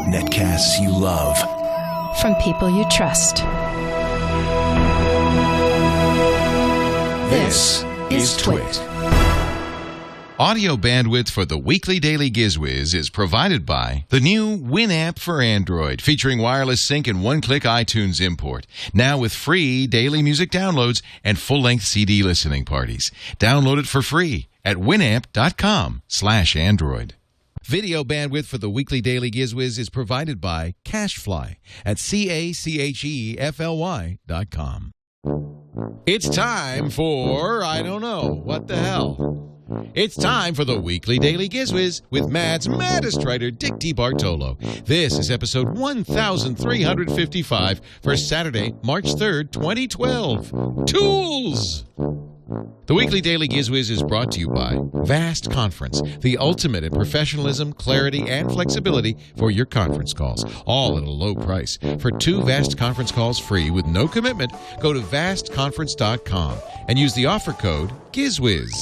Netcasts you love. From people you trust. This is TWiT. Audio bandwidth for the weekly daily GizWiz is provided by the new Winamp for Android, featuring wireless sync and one-click iTunes import. Now with free daily music downloads and full-length CD listening parties. Download it for free at winamp.com/Android. Video bandwidth for the weekly daily GizWiz is provided by CacheFly at CacheFly.com. It's time for, I don't know, what the hell? It's time for the weekly daily GizWiz with Mad's maddest writer, Dick DeBartolo. This is episode 1355 for Saturday, March 3rd, 2012. Tools! The weekly daily GizWiz is brought to you by Vast Conference, the ultimate in professionalism, clarity, and flexibility for your conference calls, all at a low price. For 2 Vast Conference calls free with no commitment, go to vastconference.com and use the offer code GizWiz.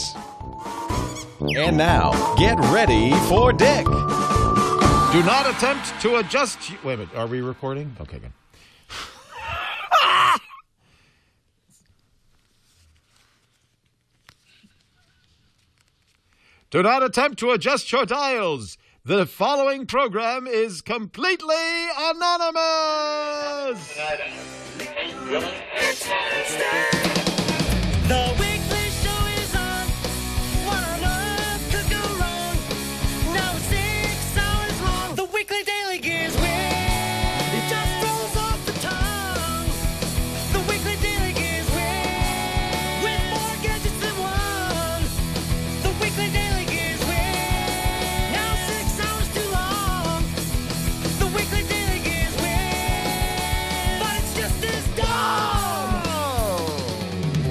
And now, get ready for Dick. Do not attempt to adjust... Wait a minute, are we recording? Okay, good. Do not attempt to adjust your dials. The following program is completely anonymous. The weekly show is on. What on earth could go wrong? Now it's 6 hours long. The weekly daily GizWiz. It just rolls off the tongue. The weekly daily GizWiz. With more gadgets than one. The weekly daily GizWiz. Now 6 hours too long. The weekly daily GizWiz. But it's just as dumb.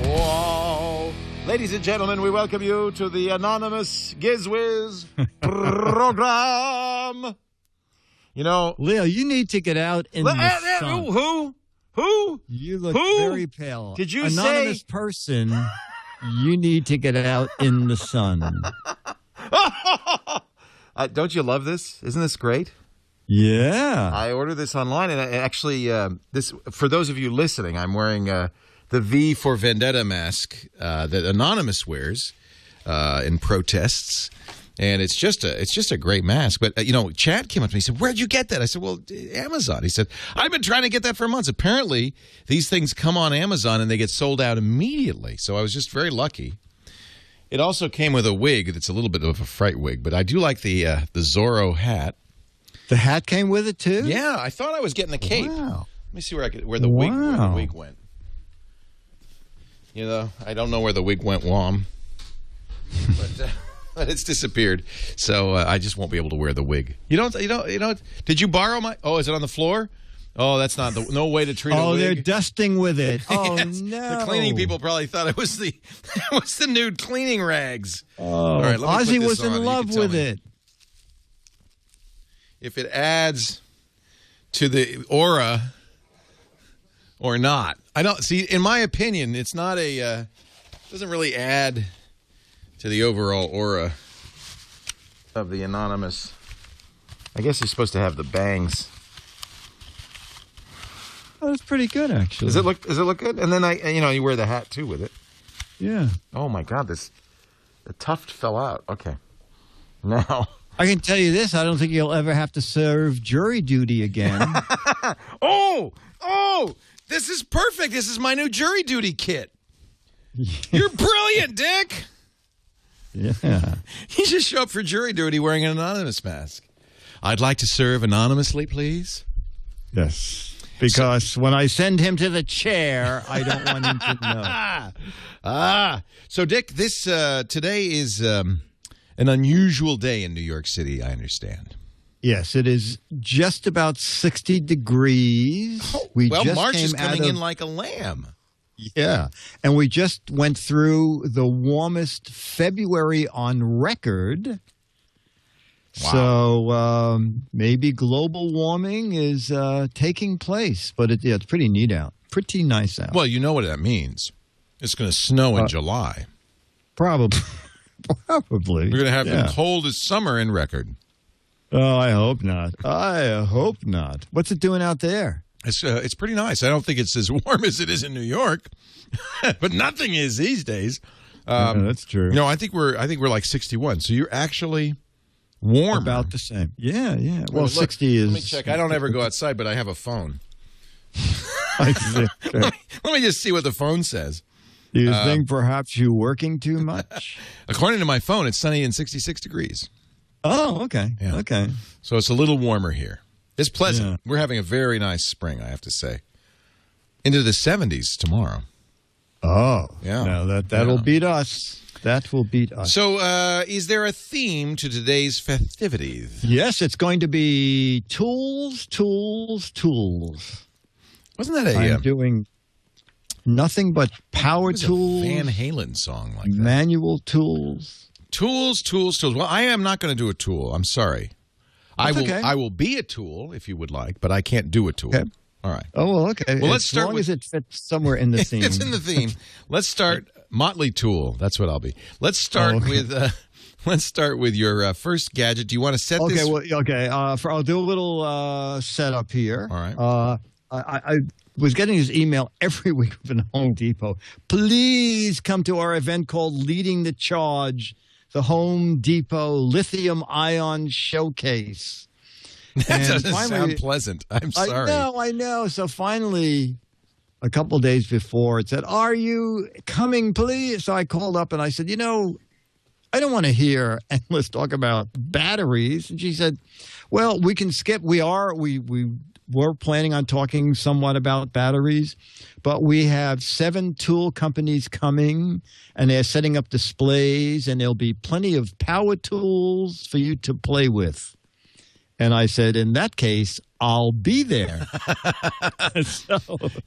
Whoa. Ladies and gentlemen, we welcome you to the anonymous GizWiz program. You know, Leo, you need to get out in the sun. Who? You look Who? very pale. Did you Anonymous say... person, you need to get out in the sun. Don't you love this? Isn't this great? Yeah. I ordered this online, and actually, this for those of you listening, I'm wearing the V for Vendetta mask that Anonymous wears in protests, and it's just a great mask. But Chad came up to me and said, "Where'd you get that?" I said, "Well, Amazon." He said, "I've been trying to get that for months." Apparently, these things come on Amazon and they get sold out immediately. So I was just very lucky. It also came with a wig that's a little bit of a fright wig, but I do like the Zorro hat. The hat came with it, too? Yeah, I thought I was getting the cape. Wow. Let me see where the wig went. I don't know where the wig went, Wom. But it's disappeared. So I just won't be able to wear the wig. You don't. Did you borrow my? Oh, is it on the floor? Oh, that's not no way to treat a wig. Oh, they're dusting with it. Oh, Yes. no. The cleaning people probably thought it was the nude cleaning rags. Oh, all right, let me Ozzy put this was in on. love with it. If it adds to the aura or not. I don't see. In my opinion, it's not a. Doesn't really add to the overall aura of the anonymous. I guess you're supposed to have the bangs. Oh, that's pretty good, actually. Does it look good? And then you wear the hat too with it. Yeah. Oh my God, the tuft fell out. Okay. Now I can tell you this, I don't think you'll ever have to serve jury duty again. Oh, this is perfect. This is my new jury duty kit. You're brilliant, Dick. Yeah. You just show up for jury duty wearing an anonymous mask. I'd like to serve anonymously, please. Yes. Because when I send him to the chair, I don't want him to know. So Dick, this today is an unusual day in New York City, I understand. Yes, it is just about 60 degrees. March is coming in like a lamb. Yeah, and we just went through the warmest February on record. Wow. So maybe global warming is taking place, but it's pretty neat out. Pretty nice out. Well, you know what that means. It's going to snow in July. Probably. Probably. We're going to have the coldest summer in record. Oh, I hope not. I hope not. What's it doing out there? It's pretty nice. I don't think it's as warm as it is in New York, but nothing is these days. That's true. No, I think we're like 61. So you're actually warmer. About the same. Yeah. Well, Look, 60 is. Let me check. I don't ever go outside, but I have a phone. Okay. Let me just see what the phone says. Do you think perhaps you're working too much? According to my phone, it's sunny and 66 degrees. Oh, okay. Yeah. Okay. So it's a little warmer here. It's pleasant. Yeah. We're having a very nice spring, I have to say. Into the 70s tomorrow. Oh, Yeah. Now that'll beat us. That will beat us. So is there a theme to today's festivities? Yes, it's going to be tools. Wasn't that I'm doing nothing but power tools, Van Halen song like that? manual tools. Tools. Well, I am not going to do a tool. I'm sorry. That's okay. I will be a tool if you would like, but I can't do a tool. Okay. All right. Oh, well, okay. Well, let's as start long with- as it fits somewhere in the theme. It's in the theme. Let's start Motley Tool. That's what I'll be. Let's start with your first gadget. Do you want to set this? I'll do a little setup here. All right. I was getting this email every week from Home Depot. Please come to our event called Leading the Charge, the Home Depot Lithium-Ion Showcase. That doesn't sound pleasant. I'm sorry. I know. So finally, a couple days before, it said, "Are you coming, please?" So I called up and I said, I don't want to hear endless talk about batteries. And she said, "Well, we can skip. We were planning on talking somewhat about batteries, but we have 7 tool companies coming, and they're setting up displays, and there'll be plenty of power tools for you to play with." And I said, in that case, I'll be there.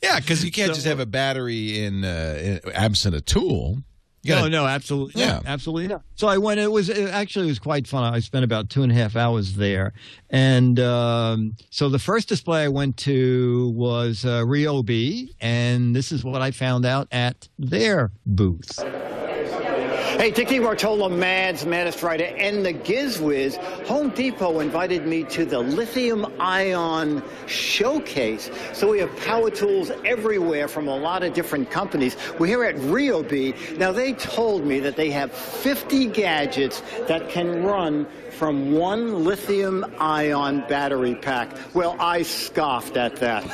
Yeah, because you can't just have a battery in absent a tool. No, absolutely. Yeah. Absolutely not. So I went. It was quite fun. I spent about 2.5 hours there. And so the first display I went to was Ryobi. And this is what I found out at their booth. Hey, Dick DeBartolo, Maddest Writer, and the GizWiz. Home Depot invited me to the Lithium-Ion Showcase. So we have power tools everywhere from a lot of different companies. We're here at Ryobi. Now, they told me that they have 50 gadgets that can run from one lithium-ion battery pack. Well, I scoffed at that.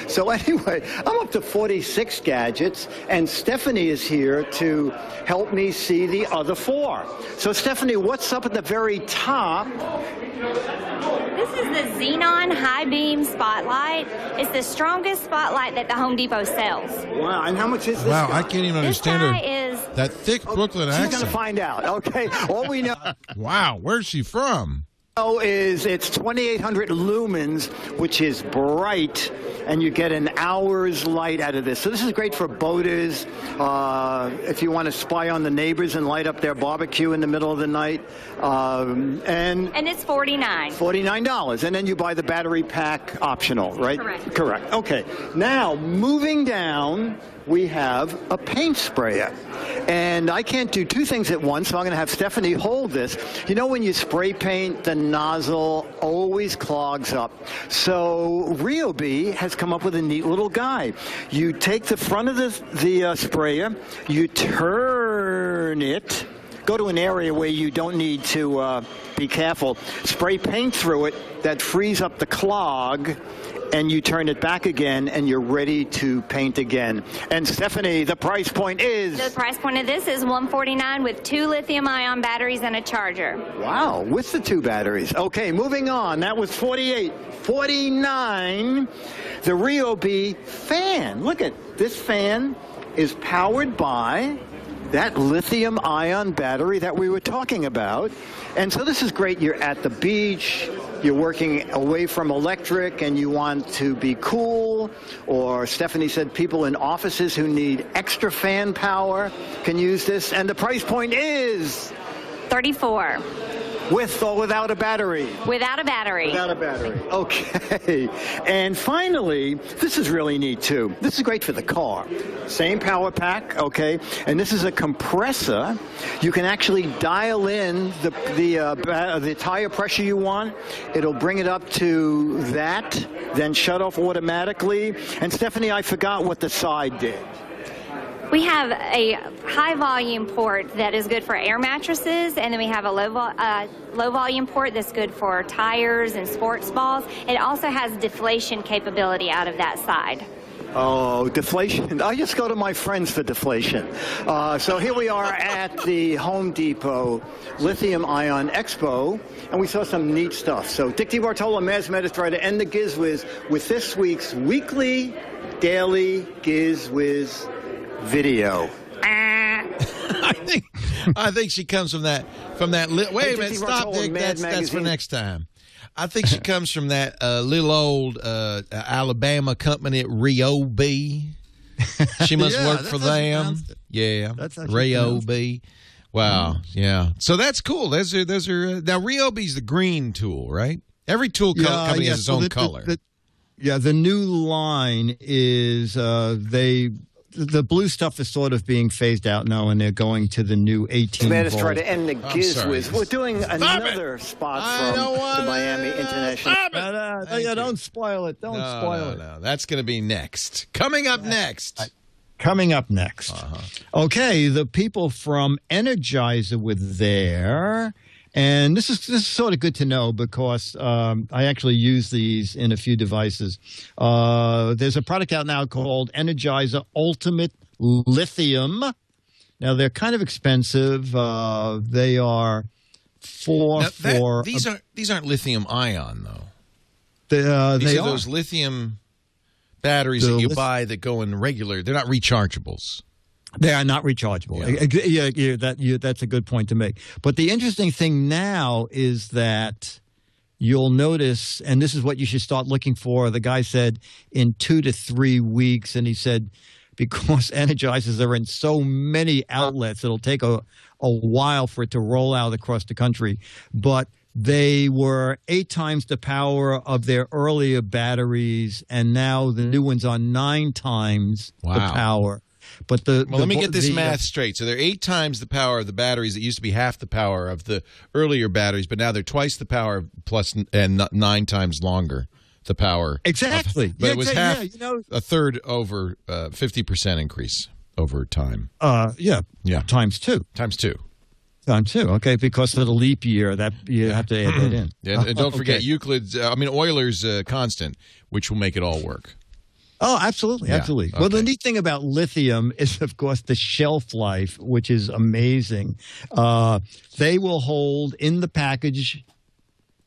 So anyway, I'm up to 46 gadgets, and Stephanie is here to help me see the other 4. So Stephanie, what's up at the very top? This is the Xenon High Beam Spotlight. It's the strongest spotlight that the Home Depot sells. Wow, and how much is this Wow, guy? I can't even This understand guy her. is That thick Brooklyn She's accent. going to find out, okay? All we know Wow, where's she from? is it's 2,800 lumens, which is bright, and you get an hour's light out of this. So this is great for boaters, if you want to spy on the neighbors and light up their barbecue in the middle of the night. And it's $49. $49, and then you buy the battery pack optional, right? Correct. Okay. Now, moving down, we have a paint sprayer. And I can't do 2 things at once, so I'm going to have Stephanie hold this. You know, when you spray paint, the nozzle always clogs up. So Ryobi has come up with a neat little guide. You take the front of the sprayer, you turn it, go to an area where you don't need to be careful, spray paint through it, that frees up the clog, and you turn it back again, and you're ready to paint again. And Stephanie, the price point is? The price point of this is $149 with 2 lithium-ion batteries and a charger. Wow, with the 2 batteries. Okay, moving on. That was 48. 49, the Ryobi fan. Look at this fan is powered by that lithium-ion battery that we were talking about. And so this is great. You're at the beach, you're working away from electric, and you want to be cool. Or Stephanie said people in offices who need extra fan power can use this. And the price point is? $34. With or without a battery? Without a battery. Without a battery. Okay. And finally, this is really neat too. This is great for the car. Same power pack, okay? And this is a compressor. You can actually dial in the tire pressure you want. It'll bring it up to that, then shut off automatically. And Stephanie, I forgot what the side did. We have a high volume port that is good for air mattresses, and then we have a low volume port that's good for tires and sports balls. It also has deflation capability out of that side. Oh, deflation. I just go to my friends for deflation. So here we are at the Home Depot Lithium-Ion Expo, and we saw some neat stuff. So Dick DeBartolo, Mass Magistrate, and the GizWiz with this week's weekly, daily GizWiz video. I think she comes from that wait a minute, stop, Dick. That's for next time. I think she comes from that little old Alabama company, Ryobi. She must work for them. Yeah, that's Ryobi. Wow, yeah. So that's cool. Those are now Ryobi's the green tool, right? Every tool company has its own color. The new line is the blue stuff is sort of being phased out now, and they're going to the new 18 volt. Try to end the GizWiz. We're doing another spot from the Miami International. Don't spoil it. Don't spoil it. No, that's going to be next. Coming up next. Okay, the people from Energizer were there. And this is sort of good to know because I actually use these in a few devices. There's a product out now called Energizer Ultimate Lithium. Now, they're kind of expensive. They are these aren't lithium ion, though. These are those lithium batteries that you buy that go in regular. They're not rechargeables. They are not rechargeable. Yeah, that's a good point to make. But the interesting thing now is that you'll notice, and this is what you should start looking for. The guy said in 2 to 3 weeks, and he said because Energizers are in so many outlets, it'll take a while for it to roll out across the country. But they were 8 times the power of their earlier batteries, and now the new ones are 9 times the power. But let me get this math straight. So they're 8 times the power of the batteries that used to be half the power of the earlier batteries, but now they're twice the power plus and 9 times longer the power. Exactly. But it was half, a third over 50% increase over time. Times 2. Times 2. Times 2. Okay, because of the leap year, that you have to add that in. And don't forget Euler's constant, which will make it all work. Oh, absolutely. Absolutely. Well, the neat thing about lithium is, of course, the shelf life, which is amazing. They will hold in the package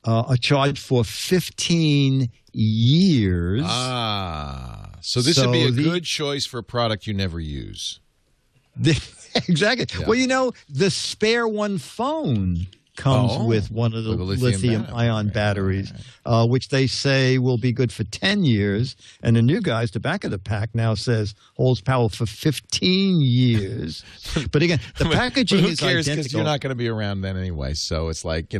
a charge for 15 years. So this would be a good choice for a product you never use. Exactly. Yeah. Well, the spare one phone comes with one of the lithium-ion batteries, which they say will be good for 10 years. And the new guys, the back of the pack now says holds power for 15 years. But again, the packaging is identical. Who cares, because you're not going to be around then anyway. So it's like,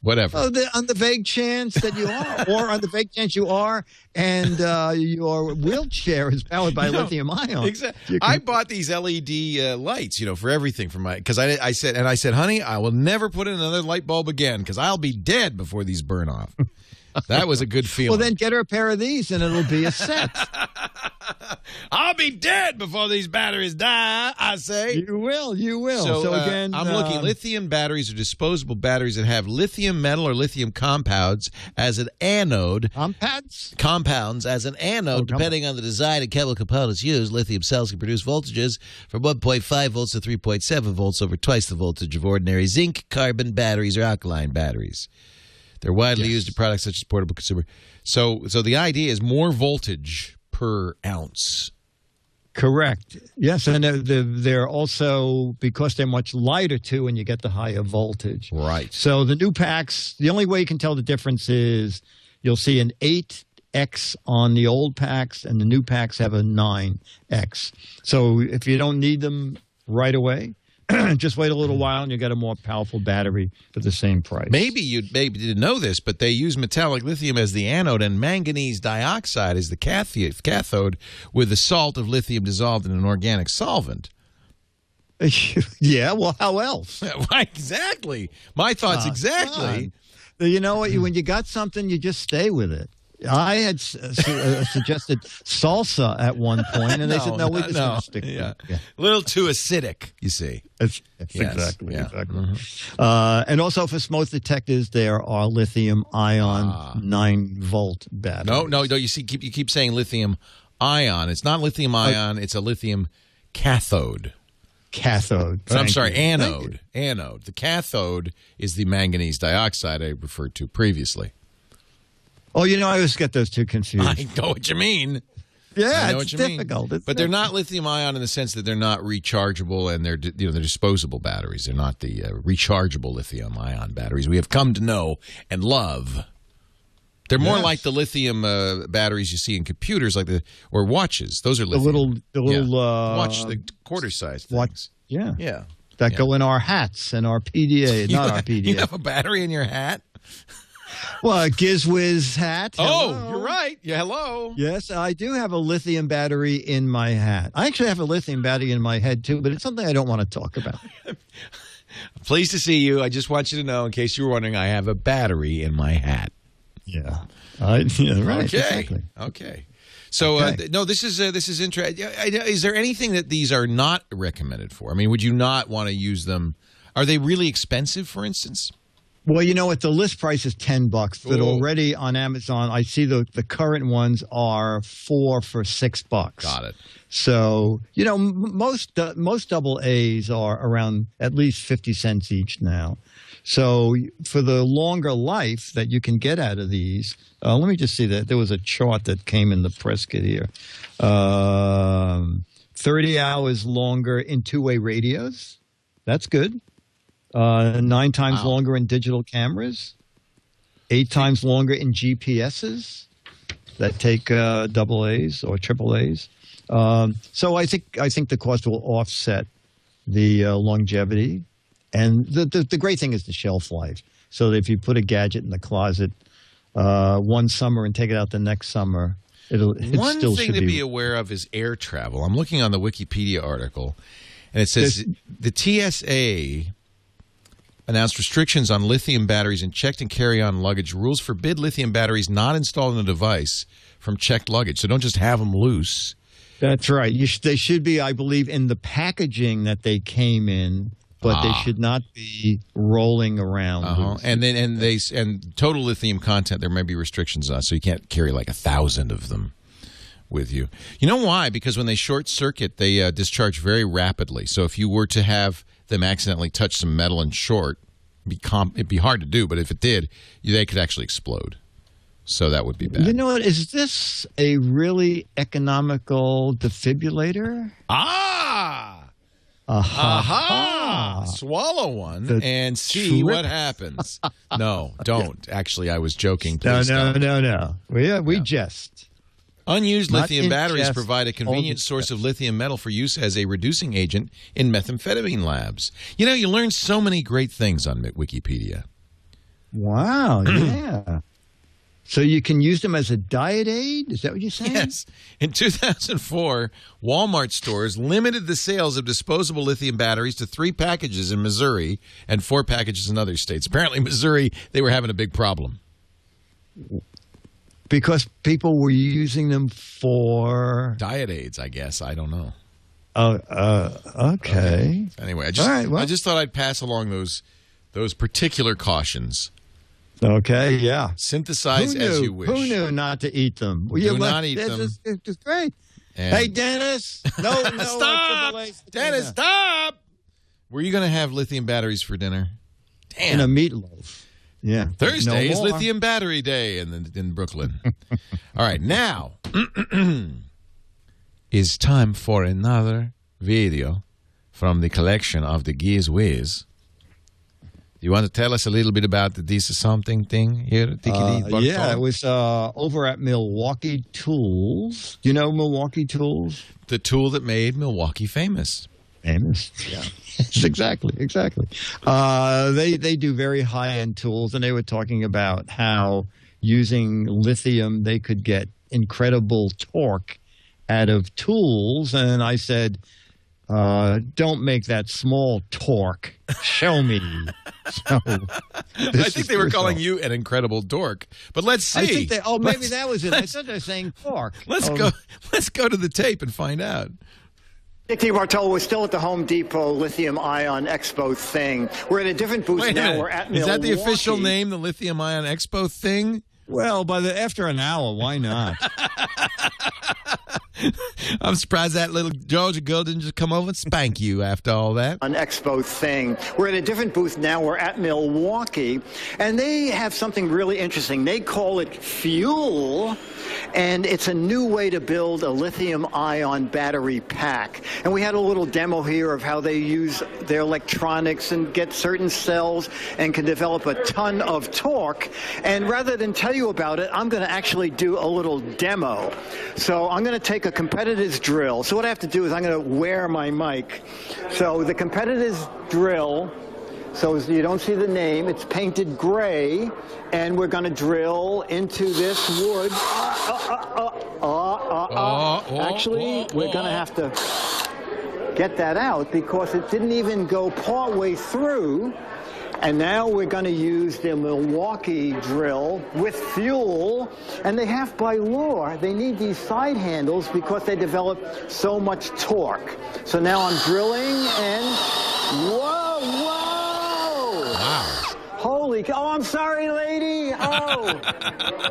whatever. On the vague chance that you are, or on the vague chance you are, and your wheelchair is powered by lithium ion. Exactly. I bought these LED lights, for everything because I said, honey, I will never put in another light bulb again because I'll be dead before these burn off. That was a good feeling. Well, then get her a pair of these and it'll be a set. I'll be dead before these batteries die, I say. You will. So again, I'm looking. Lithium batteries are disposable batteries that have lithium metal or lithium compounds as an anode. Compounds as an anode, depending on the design and chemical components used. Lithium cells can produce voltages from 1.5 volts to 3.7 volts, over twice the voltage of ordinary zinc, carbon batteries, or alkaline batteries. They're widely used in products such as portable consumer. So the idea is more voltage per ounce. Correct. Yes, and they're also, because they're much lighter too, and you get the higher voltage. Right. So the new packs, the only way you can tell the difference is you'll see an 8X on the old packs, and the new packs have a 9X. So if you don't need them right away, Just wait a little while and you get a more powerful battery for the same price. Maybe you didn't know this, but they use metallic lithium as the anode and manganese dioxide as the cathode with the salt of lithium dissolved in an organic solvent. Yeah, well, how else? Exactly. My thoughts exactly. You know what? When you got something, you just stay with it. I had suggested salsa at one point, and they said, no, we're just going to stick with it. Yeah. A little too acidic, you see. Yes, exactly. And also for smoke detectors, there are lithium-ion 9-volt batteries. No, you see, you keep saying lithium-ion. It's not lithium-ion. It's a lithium cathode. I'm sorry, anode. Anode. The cathode is the manganese dioxide I referred to previously. Oh, I always get those two confused. I know what you mean. Yeah, it's difficult. But they're not lithium-ion in the sense that they're not rechargeable and they're disposable batteries. They're not the rechargeable lithium-ion batteries we have come to know and love. They're more like the lithium batteries you see in computers, or watches. Those are lithium. The little watch, the quarter-sized things. Yeah. That go in our hats and our PDA, not our PDA. You have a battery in your hat? Well, a GizWiz hat. Hello. Oh, you're right. Yeah, hello. Yes, I do have a lithium battery in my hat. I actually have a lithium battery in my head, too, but it's something I don't want to talk about. Pleased to see you. I just want you to know, in case you were wondering, I have a battery in my hat. Yeah. Right. Okay. Exactly. Okay. So, no, this is interesting. Is there anything that these are not recommended for? I mean, would you not want to use them? Are they really expensive, for instance? Well, you know what? The list price is $10, but already on Amazon, I see the current ones are $4 for $6. Got it. So, most double A's are around at least 50 cents each now. So for the longer life that you can get out of these, let me just see that. There was a chart that came in the press kit here. 30 hours longer in two-way radios. That's good. 9 times longer in digital cameras. 8 times longer in GPSs that take double A's or triple A's. So I think the cost will offset the longevity. And the great thing is the shelf life. So that if you put a gadget in the closet one summer and take it out the next summer, it One still thing should to be aware of is air travel. I'm looking on the Wikipedia article, and it says the TSA announced restrictions on lithium batteries in checked and carry-on luggage. Rules forbid lithium batteries not installed in a device from checked luggage. So don't just have them loose. That's right. They should be, I believe, in the packaging that they came in. But they should not be rolling around. And total lithium content, there may be restrictions on, so you can't carry like 1,000 of them with you. You know why? Because when they short circuit, they discharge very rapidly. So if you were to have them accidentally touch some metal and short, it'd be hard to do. But if it did, they could actually explode. So that would be bad. You know what? Is this a really economical defibrillator? Aha! Swallow one and see what happens. No, don't. Actually, I was joking. Please No. We jest. Unused lithium batteries provide a convenient source of lithium metal for use as a reducing agent in methamphetamine labs. You learn so many great things on Wikipedia. Wow, yeah. So you can use them as a diet aid? Is that what you're saying? Yes. In 2004, Walmart stores limited the sales of disposable lithium batteries to 3 packages in Missouri and 4 packages in other states. Apparently, Missouri, they were having a big problem. Because people were using them for diet aids, I guess. I don't know. Okay. Anyway, I just thought I'd pass along those particular cautions. Okay, yeah. Synthesize as you wish. Who knew not to eat them? Do not eat them. It's great. Hey, Dennis. No. Stop. Dennis, stop. Were you going to have lithium batteries for dinner? Damn. And a meatloaf. Yeah. Thursday is Lithium Battery Day in Brooklyn. All right, now is time for another video from the collection of the GizWiz. You want to tell us a little bit about the This Is Something thing here? Yeah, it was over at Milwaukee Tools. Do you know Milwaukee Tools? The tool that made Milwaukee famous. famous. Yeah. Yes, exactly. They do very high-end tools, and they were talking about how using lithium they could get incredible torque out of tools. And I said, don't make that small torque. Show me. So, I think they were calling you an incredible dork. But let's see. I think maybe that was it. I thought they were saying torque. Let's go to the tape and find out. DeBartolo, we're still at the Home Depot Lithium-Ion Expo thing. We're at a different booth Wait a now. minute. We're at Milwaukee. Is that the official name, the Lithium-Ion Expo thing? Well, after an hour, why not? I'm surprised that little Georgia girl didn't just come over and spank you after all that. An expo thing. We're at a different booth now. We're at Milwaukee, and they have something really interesting. They call it Fuel, and it's a new way to build a lithium-ion battery pack. And we had a little demo here of how they use their electronics and get certain cells and can develop a ton of torque. And rather than tell you about it, I'm going to actually do a little demo. So I'm going to take a competitor's drill. So what I have to do is I'm going to wear my mic. So the competitor's drill, so you don't see the name, it's painted gray, and we're going to drill into this wood. Actually, we're going to have to get that out because it didn't even go part way through. And now we're going to use the Milwaukee drill with Fuel. And they have, by law, they need these side handles because they develop so much torque. So now I'm drilling and whoa! Wow. Holy cow. Oh, I'm sorry, lady. Oh.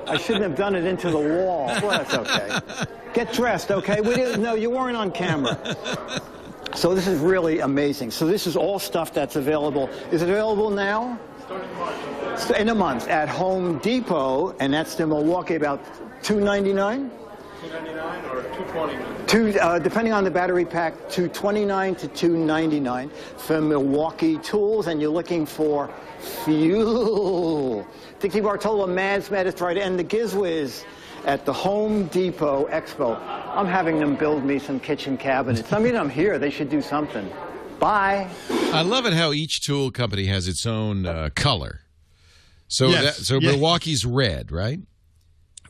I shouldn't have done it into the wall. Well, that's okay. Get dressed, okay? No, you weren't on camera. So this is really amazing. So this is all stuff that's available. Is it available now? In a month at Home Depot, and that's the Milwaukee, about $299? $299 or $229? Depending on the battery pack, $229 to $299 for Milwaukee tools, and you're looking for Fuel. DeBartolo, Mads right, and the GizWiz at the Home Depot Expo. I'm having them build me some kitchen cabinets. I mean, I'm here. They should do something. Bye. I love it how each tool company has its own color. So, Yes. Milwaukee's red, right?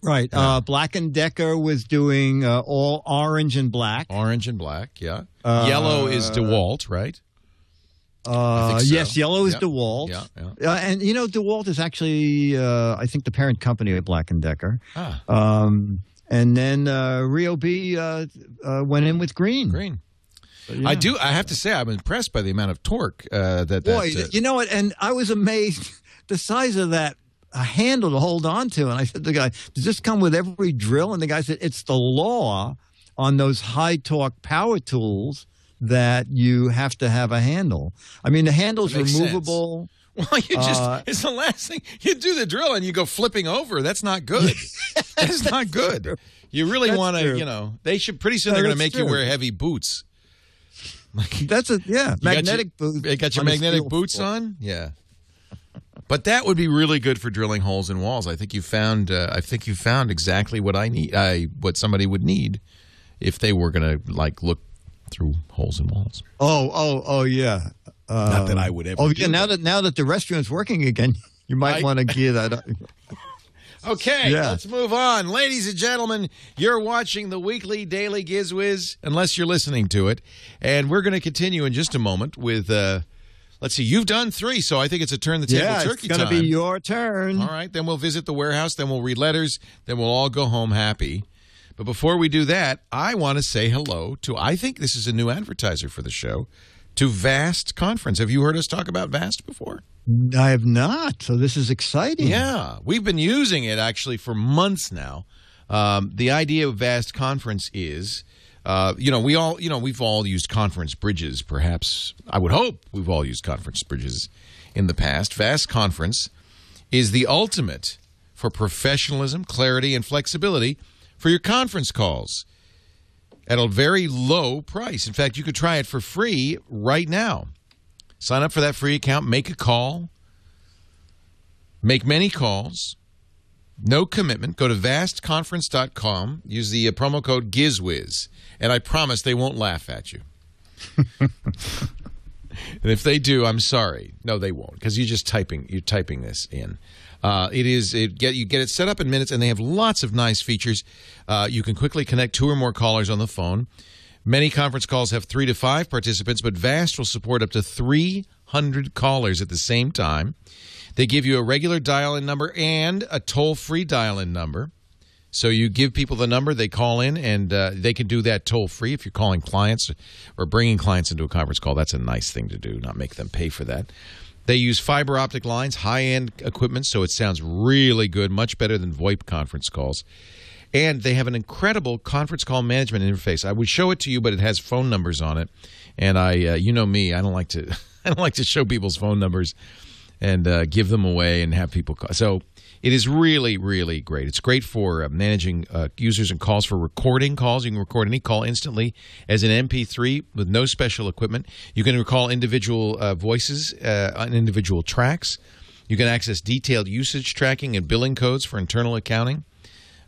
Right. Black & Decker was doing all orange and black. Orange and black, yeah. Yellow is DeWalt, right? I think so. Yes, yellow is DeWalt. Yeah. And, DeWalt is actually, I think, the parent company of Black & Decker. And then Ryobi went in with green. Green. Yeah. I have to say, I'm impressed by the amount of torque Boy, you know what? And I was amazed the size of that handle to hold on to. And I said to the guy, does this come with every drill? And the guy said, it's the law on those high torque power tools that you have to have a handle. I mean, the handle's removable. Sense. Well, it's the last thing. You do the drill and you go flipping over. That's not good. That's not good. You really want to, they should, pretty soon they're going to make you wear heavy boots. Magnetic boots. You got your magnetic boots on? Yeah. But that would be really good for drilling holes in walls. I think you found exactly what I need, what somebody would need if they were going to look through holes in walls. Oh, yeah. Not that I would ever. Oh, yeah. Now that the restaurant's working again, you might want to gear that up. Okay, let's move on. Ladies and gentlemen, you're watching the weekly Daily GizWiz, unless you're listening to it. And we're going to continue in just a moment with, let's see, you've done 3, so I think it's a turn the table turkey time. It's going to be your turn. All right, then we'll visit the warehouse, then we'll read letters, then we'll all go home happy. But before we do that, I want to say hello to, I think this is a new advertiser for the show, to Vast Conference. Have you heard us talk about Vast before? I have not, so this is exciting. Yeah, we've been using it actually for months now. The idea of Vast Conference is, we've all used conference bridges, perhaps. I would hope we've all used conference bridges in the past. Vast Conference is the ultimate for professionalism, clarity, and flexibility for your conference calls at a very low price. In fact, you could try it for free right now. Sign up for that free account, make a call, make many calls, no commitment. Go to vastconference.com, use the promo code GizWiz, and I promise they won't laugh at you. And if they do, I'm sorry. No, they won't, because you're typing this in. You get it set up in minutes, and they have lots of nice features. You can quickly connect 2 or more callers on the phone. Many conference calls have 3 to 5 participants, but Vast will support up to 300 callers at the same time. They give you a regular dial-in number and a toll-free dial-in number. So you give people the number, they call in, and they can do that toll-free if you're calling clients or bringing clients into a conference call. That's a nice thing to do, not make them pay for that. They use fiber optic lines, high-end equipment, so it sounds really good, much better than VoIP conference calls. And they have an incredible conference call management interface. I would show it to you, but it has phone numbers on it. And you know me, I don't like to show people's phone numbers and give them away and have people call. So it is really, really great. It's great for managing users and calls, for recording calls. You can record any call instantly as an MP3 with no special equipment. You can recall individual voices on individual tracks. You can access detailed usage tracking and billing codes for internal accounting.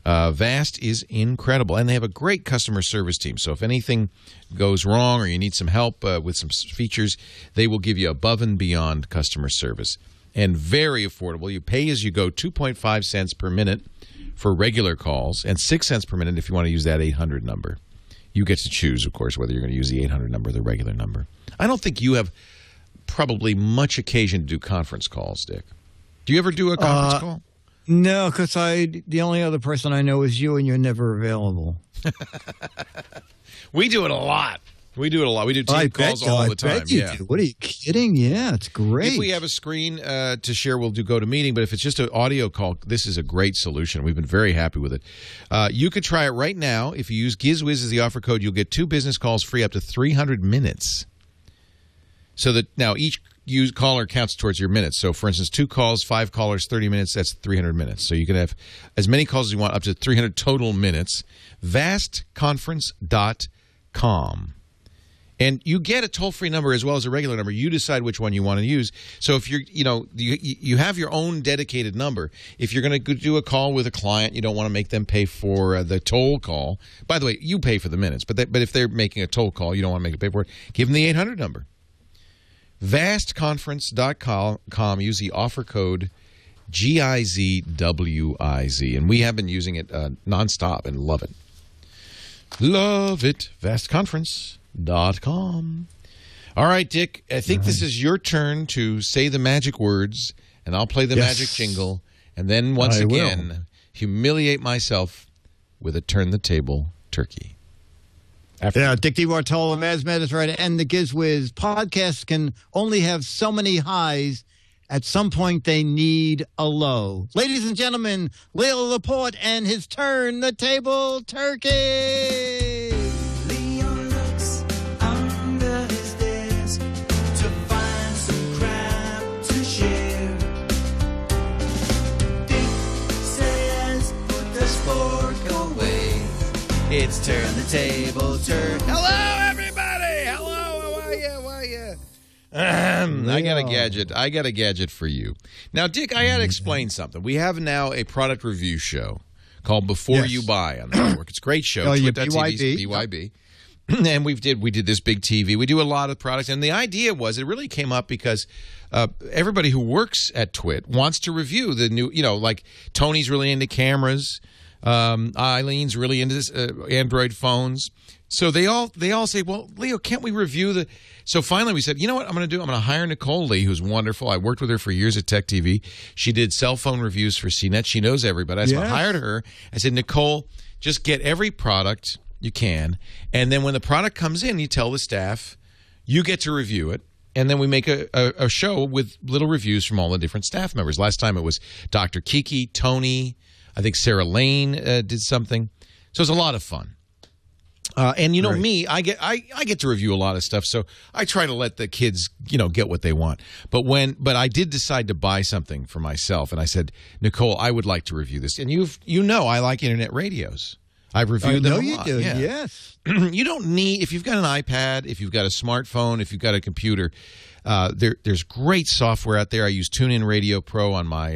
Vast is incredible, and they have a great customer service team. So if anything goes wrong or you need some help with some features, they will give you above and beyond customer service. And very affordable. You pay as you go, 2.5 cents per minute for regular calls, and 6 cents per minute if you want to use that 800 number. You get to choose, of course, whether you're going to use the 800 number or the regular number. I don't think you have probably much occasion to do conference calls, Dick. Do you ever do a conference call? No, because the only other person I know is you, and you're never available. We do it a lot. We do team calls all the time. Bet you do. What, are you kidding? Yeah, it's great. If we have a screen to share, we'll do GoToMeeting. But if it's just an audio call, this is a great solution. We've been very happy with it. You could try it right now. If you use GizWiz as the offer code, you'll get 2 business calls free up to 300 minutes. So that now each caller counts towards your minutes. So, for instance, 2 calls, 5 callers, 30 minutes, that's 300 minutes. So you can have as many calls as you want, up to 300 total minutes. Vastconference.com. And you get a toll-free number as well as a regular number. You decide which one you want to use. So if you have your own dedicated number. If you're going to do a call with a client, you don't want to make them pay for the toll call. By the way, you pay for the minutes. But if they're making a toll call, you don't want to make them pay for it. Give them the 800 number. Vastconference.com. Use the offer code GIZWIZ. And we have been using it nonstop and love it. Love it. Vastconference.com. All right, Dick, I think this is your turn to say the magic words, and I'll play the magic jingle, and then once again, humiliate myself with a turn-the-table turkey. Dick DeBartolo, Maz Mediterranean, and the GizWiz podcasts can only have so many highs. At some point, they need a low. Ladies and gentlemen, Leo Laporte and his turn-the-table turkey. Leo looks under his desk to find some crap to share. Dick says, put the spork away. It's turn the table turn. Hello, everybody. Hello. How are you? I got a gadget for you. Now, Dick, I had to explain something. We have now a product review show called Before You Buy on the network. It's a great show. BYB. BYB. And we did this big TV. We do a lot of products. And the idea was, it really came up because everybody who works at TWiT wants to review the new, like Tony's really into cameras. Eileen's really into Android phones. So they all say, well, Leo, can't we review the... So finally we said, you know what I'm going to do? I'm going to hire Nicole Lee, who's wonderful. I worked with her for years at Tech TV. She did cell phone reviews for CNET. She knows everybody. So I hired her. I said, Nicole, just get every product you can. And then when the product comes in, you tell the staff, you get to review it. And then we make a show with little reviews from all the different staff members. Last time it was Dr. Kiki, Tony, I think Sarah Lane did something. So it was a lot of fun. And me, I get to review a lot of stuff, so I try to let the kids, get what they want. But I did decide to buy something for myself, and I said, Nicole, I would like to review this. And I like internet radios. I've reviewed them a lot. You do, yes. You don't need, if you've got an iPad, if you've got a smartphone, if you've got a computer, there's great software out there. I use TuneIn Radio Pro on my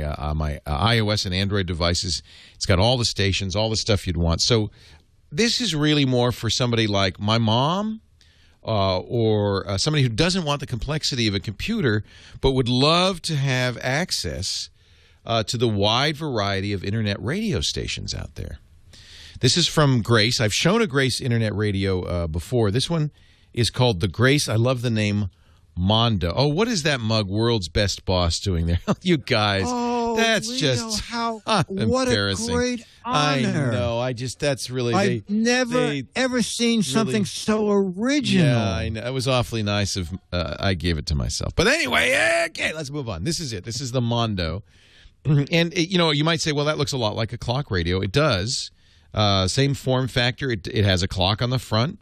iOS and Android devices. It's got all the stations, all the stuff you'd want. So this is really more for somebody like my mom, or somebody who doesn't want the complexity of a computer but would love to have access to the wide variety of internet radio stations out there. This is from Grace. I've shown a Grace internet radio before. This one is called the Grace. I love the name Mondo. Oh, what is that mug, World's Best Boss, doing there? You guys, that's Leo, just what a embarrassing. great honor. I know. That's really. I've never ever seen something so original. Yeah, I know. It was awfully nice of I gave it to myself. But anyway, okay, let's move on. This is it. This is the Mondo. And, you might say, well, that looks a lot like a clock radio. It does. Same form factor. It has a clock on the front.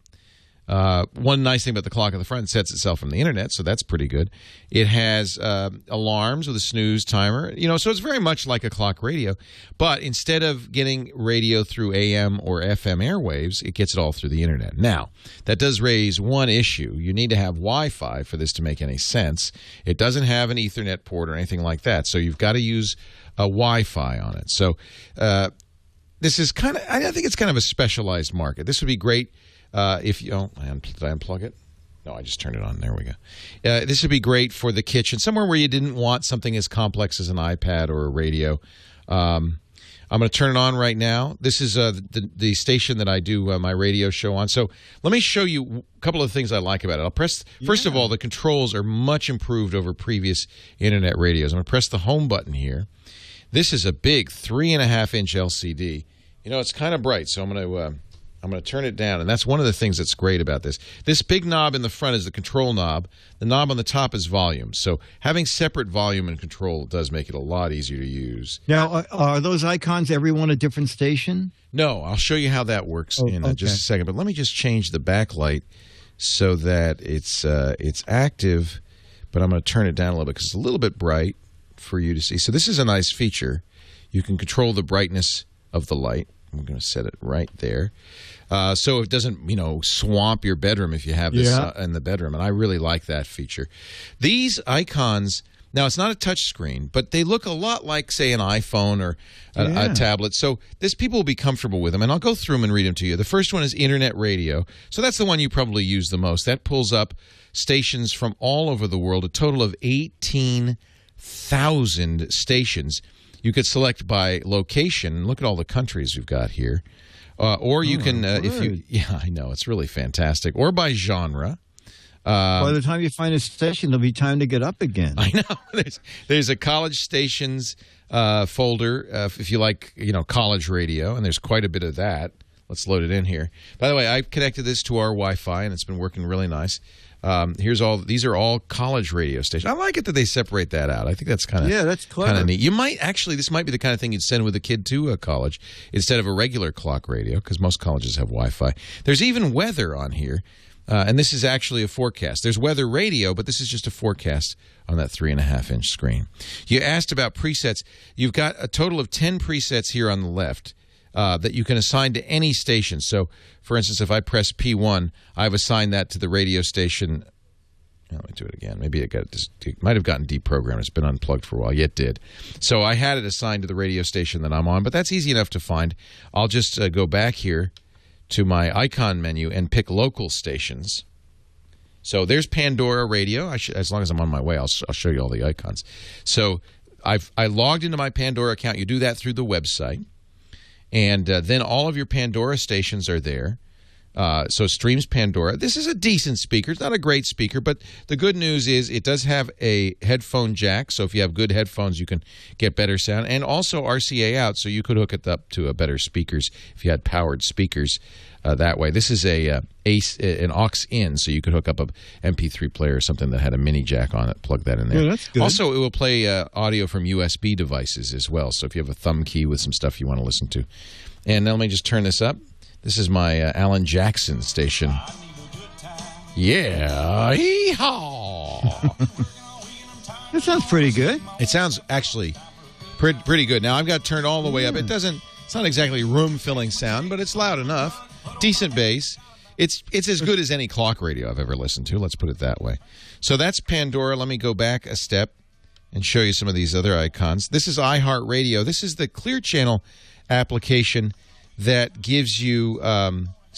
One nice thing about the clock on the front, it sets itself from the internet, so that's pretty good. It has alarms with a snooze timer, so it's very much like a clock radio. But instead of getting radio through AM or FM airwaves, it gets it all through the internet. Now, that does raise one issue. You need to have Wi-Fi for this to make any sense. It doesn't have an Ethernet port or anything like that, so you've got to use a Wi-Fi on it. So this is I think it's kind of a specialized market. This would be great. If you did I unplug it? No, I just turned it on. There we go. This would be great for the kitchen, somewhere where you didn't want something as complex as an iPad or a radio. I'm going to turn it on right now. This is the station that I do my radio show on. So let me show you a couple of things I like about it. I'll press. First of all, the controls are much improved over previous internet radios. I'm going to press the home button here. This is a big 3.5-inch LCD. It's kind of bright, so I'm going to turn it down, and that's one of the things that's great about this. This big knob in the front is the control knob. The knob on the top is volume. So having separate volume and control does make it a lot easier to use. Now, are those icons every one a different station? No, I'll show you how that works in just a second. But let me just change the backlight so that it's active, but I'm going to turn it down a little bit because it's a little bit bright for you to see. So this is a nice feature. You can control the brightness of the light. I'm going to set it right there. So it doesn't, swamp your bedroom if you have this in the bedroom. And I really like that feature. These icons, now it's not a touch screen, but they look a lot like, say, an iPhone or a tablet. So people will be comfortable with them. And I'll go through them and read them to you. The first one is Internet Radio. So that's the one you probably use the most. That pulls up stations from all over the world, a total of 18,000 stations. You could select by location. Look at all the countries we've got here. Or you can, I know, it's really fantastic. Or by genre. By the time you find a station, there'll be time to get up again. I know. There's a college stations folder if you like, college radio, and there's quite a bit of that. Let's load it in here. By the way, I've connected this to our Wi-Fi, and it's been working really nice. These are all college radio stations. I like it that they separate that out. I think that's kind of that's clever. Kind of neat. You might actually, this might be the kind of thing you'd send with a kid to a college instead of a regular clock radio, because most colleges have Wi-Fi. There's even weather on here, and this is actually a forecast. There's weather radio, but this is just a forecast on that 3.5-inch screen. You asked about presets. You've got a total of 10 presets here on the left. That you can assign to any station. So, for instance, if I press P1, I've assigned that to the radio station. Let me do it again. Maybe it might have gotten deprogrammed. It's been unplugged for a while. Yeah, it did. So I had it assigned to the radio station that I'm on, but that's easy enough to find. I'll just go back here to my icon menu and pick local stations. So there's Pandora Radio. As long as I'm on my way, I'll show you all the icons. So I logged into my Pandora account. You do that through the website. And then all of your Pandora stations are there. So streams Pandora. This is a decent speaker. It's not a great speaker, but the good news is it does have a headphone jack. So if you have good headphones, you can get better sound. And also RCA out, so you could hook it up to a better speakers if you had powered speakers that way. This is an aux in, so you could hook up a MP3 player or something that had a mini jack on it. Plug that in there. Yeah, that's good. Also, it will play audio from USB devices as well. So if you have a thumb key with some stuff you want to listen to. And now let me just turn this up. This is my Alan Jackson station. Yeah. Hee-haw. That sounds pretty good. It sounds actually pretty good. Now, I've got it turned all the way up. It's not exactly room-filling sound, but it's loud enough. Decent bass. It's as good as any clock radio I've ever listened to. Let's put it that way. So that's Pandora. Let me go back a step and show you some of these other icons. This is iHeartRadio. This is the Clear Channel application that gives you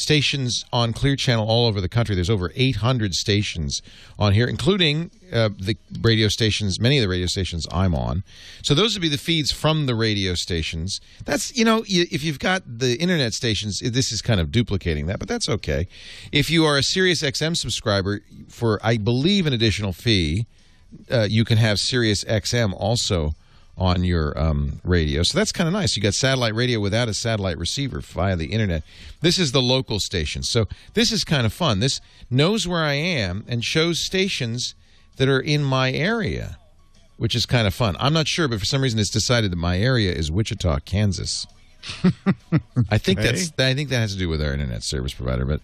stations on Clear Channel all over the country. There's over 800 stations on here, including the radio stations, many of the radio stations I'm on. So those would be the feeds from the radio stations. That's, if you've got the internet stations, this is kind of duplicating that, but that's okay. If you are a Sirius XM subscriber, for, I believe, an additional fee, you can have Sirius XM also on your radio. So that's kind of nice. You got satellite radio without a satellite receiver via the internet. This is the local station. So this is kind of fun. This knows where I am and shows stations that are in my area, which is kind of fun. I'm not sure, but for some reason it's decided that my area is Wichita, Kansas. I think that has to do with our internet service provider, but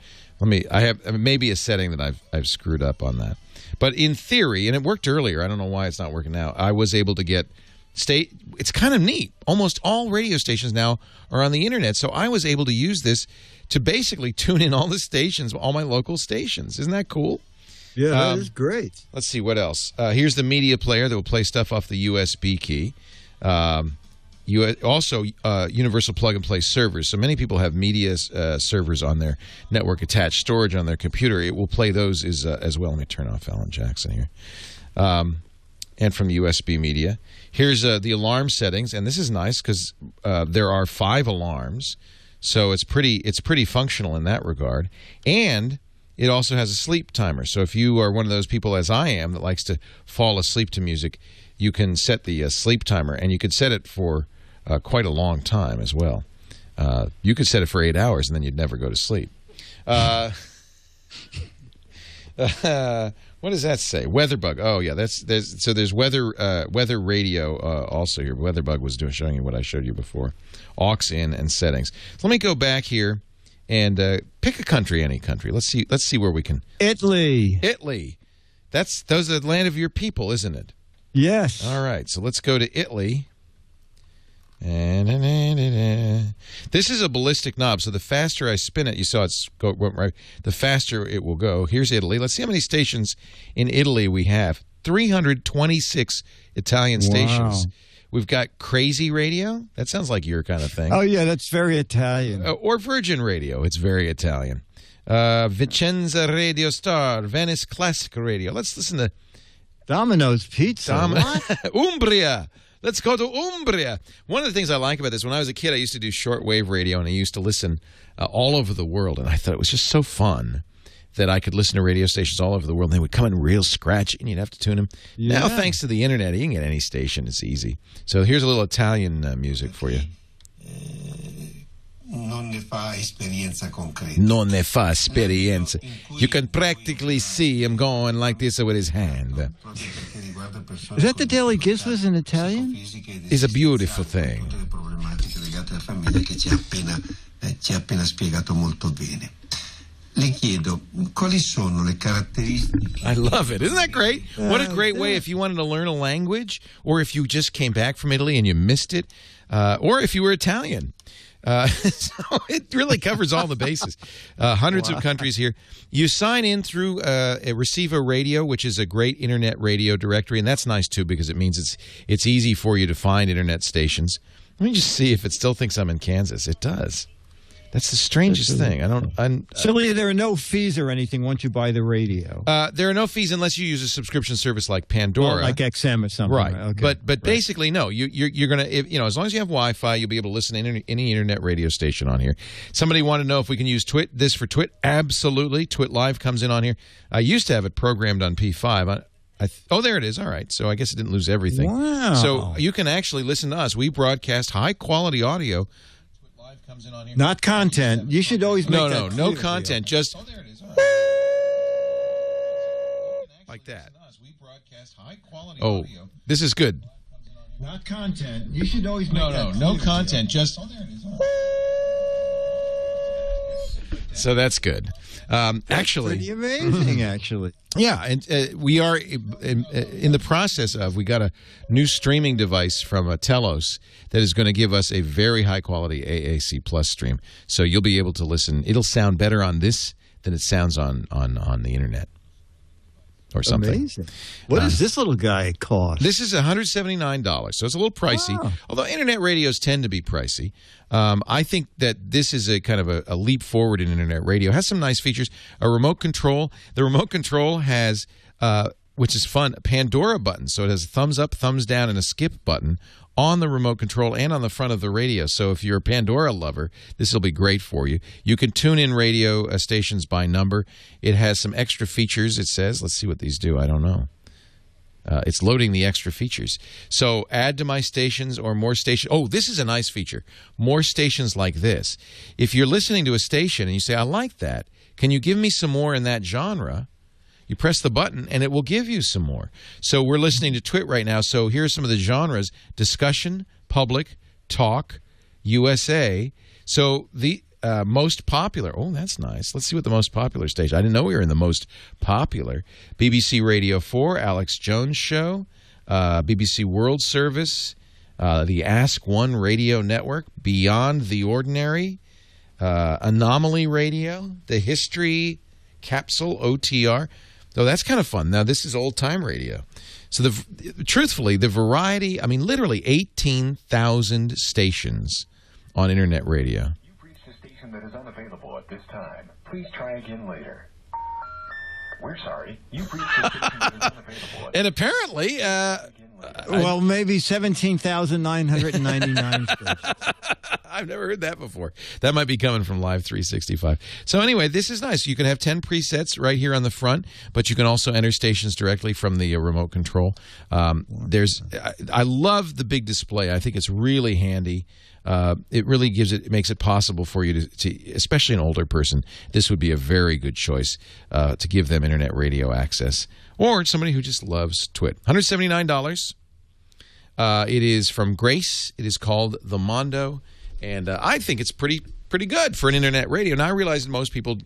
I have maybe a setting that I've screwed up on that. But in theory, and it worked earlier, I don't know why it's not working now, I was able to get it's kind of neat. Almost all radio stations now are on the internet, so I was able to use this to basically tune in all the stations, all my local stations. Isn't that cool? Yeah, that is great. Let's see, what else? Here's the media player that will play stuff off the USB key. Also, universal plug-and-play servers. So many people have media servers on their network attached storage on their computer. It will play those as well. Let me turn off Alan Jackson here. And from USB media. Here's the alarm settings, and this is nice because there are 5 alarms, so it's pretty functional in that regard. And it also has a sleep timer. So if you are one of those people, as I am, that likes to fall asleep to music, you can set the sleep timer, and you could set it for quite a long time as well. You could set it for 8 hours, and then you'd never go to sleep. What does that say? WeatherBug. Oh yeah, there's weather radio also here. WeatherBug was showing you what I showed you before. Aux in and settings. So let me go back here and pick a country, any country. Let's see where we can. Italy. Italy. Those are the land of your people, isn't it? Yes. All right. So let's go to Italy. This is a ballistic knob, so the faster I spin it, you saw it's went right, the faster it will go. Here's Italy. Let's see how many stations in Italy we have. 326 Italian stations. We've got Crazy Radio. That sounds like your kind of thing. Oh, yeah, that's very Italian. Or Virgin Radio. It's very Italian. Vicenza Radio Star, Venice Classic Radio. Let's listen to Domino's Pizza. Umbria. Let's go to Umbria. One of the things I like about this, when I was a kid, I used to do shortwave radio, and I used to listen all over the world. And I thought it was just so fun that I could listen to radio stations all over the world. And they would come in real scratchy, and you'd have to tune them. Yeah. Now, thanks to the internet, you can get any station. It's easy. So here's a little Italian music for you. Non ne fa esperienza concreta. Non ne fa esperienza. You can practically see him going like this with his hand. Is that the Daily GizWiz in Italian? It's a beautiful thing. Ci ha appena spiegato molto bene. Le chiedo, quali sono le caratteristiche? I love it. Isn't that great? What a great way if you wanted to learn a language, or if you just came back from Italy and you missed it, or if you were Italian. So it really covers all the bases. Hundreds of countries here. You sign in through a Receiver Radio, which is a great internet radio directory, and that's nice too because it means it's easy for you to find internet stations. Let me just see if it still thinks I'm in Kansas. It does. That's the strangest thing. So there are no fees or anything once you buy the radio. There are no fees unless you use a subscription service like Pandora, well, like XM or something. Right. Okay. But basically, no. You're gonna as long as you have Wi-Fi, you'll be able to listen to any internet radio station on here. Somebody wanted to know if we can use this for TWiT. Absolutely. TWiT Live comes in on here. I used to have it programmed on P5. Oh, there it is. All right. So I guess it didn't lose everything. Wow. So you can actually listen to us. We broadcast high-quality audio. Comes in on here. Not content. You should always make that no clear, content. Leo. Just there it is. All right. Like that. We broadcast high-quality audio. This is good. Not content. You should always make that clear. No content. Just there it is. All right. So that's good. Actually, pretty amazing. Actually, yeah, and we are in the process of. We got a new streaming device from Telos that is going to give us a very high quality AAC Plus stream. So you'll be able to listen. It'll sound better on this than it sounds on the internet. or something. Amazing. What does this little guy cost? This is $179, so it's a little pricey. Wow. Although internet radios tend to be pricey, I think that this is a kind of a leap forward in internet radio. It has some nice features. A remote control. The remote control has, which is fun, a Pandora button. So it has a thumbs up, thumbs down, and a skip button on the remote control and on the front of the radio. So if you're a Pandora lover, this will be great for you. You can tune in radio stations by number. It has some extra features, it says. Let's see what these do. I don't know. It's loading the extra features. So add to my stations or more stations. Oh, this is a nice feature. More stations like this. If you're listening to a station and you say, I like that, can you give me some more in that genre? You press the button, and it will give you some more. So we're listening to TWiT right now. So here are some of the genres: discussion, public, talk, USA. So the most popular. Oh, that's nice. Let's see what the most popular station. I didn't know we were in the most popular. BBC Radio 4, Alex Jones Show, BBC World Service, the Ask One Radio Network, Beyond the Ordinary, Anomaly Radio, The History Capsule, OTR. So that's kind of fun. Now, this is old-time radio. So, truthfully, the variety, I mean, literally 18,000 stations on internet radio. You've reached a station that is unavailable at this time. Please try again later. We're sorry. You've reached a station that is unavailable. And apparently... well, maybe 17,999 stations. I've never heard that before. That might be coming from Live 365. So anyway, this is nice. You can have 10 presets right here on the front, but you can also enter stations directly from the remote control. I love the big display. I think it's really handy. It really makes it possible for you to, especially an older person, this would be a very good choice to give them internet radio access. Or somebody who just loves TWiT. $179. It is from Grace. It is called the Mondo. And I think it's pretty good for an internet radio. Now, I realize that most people,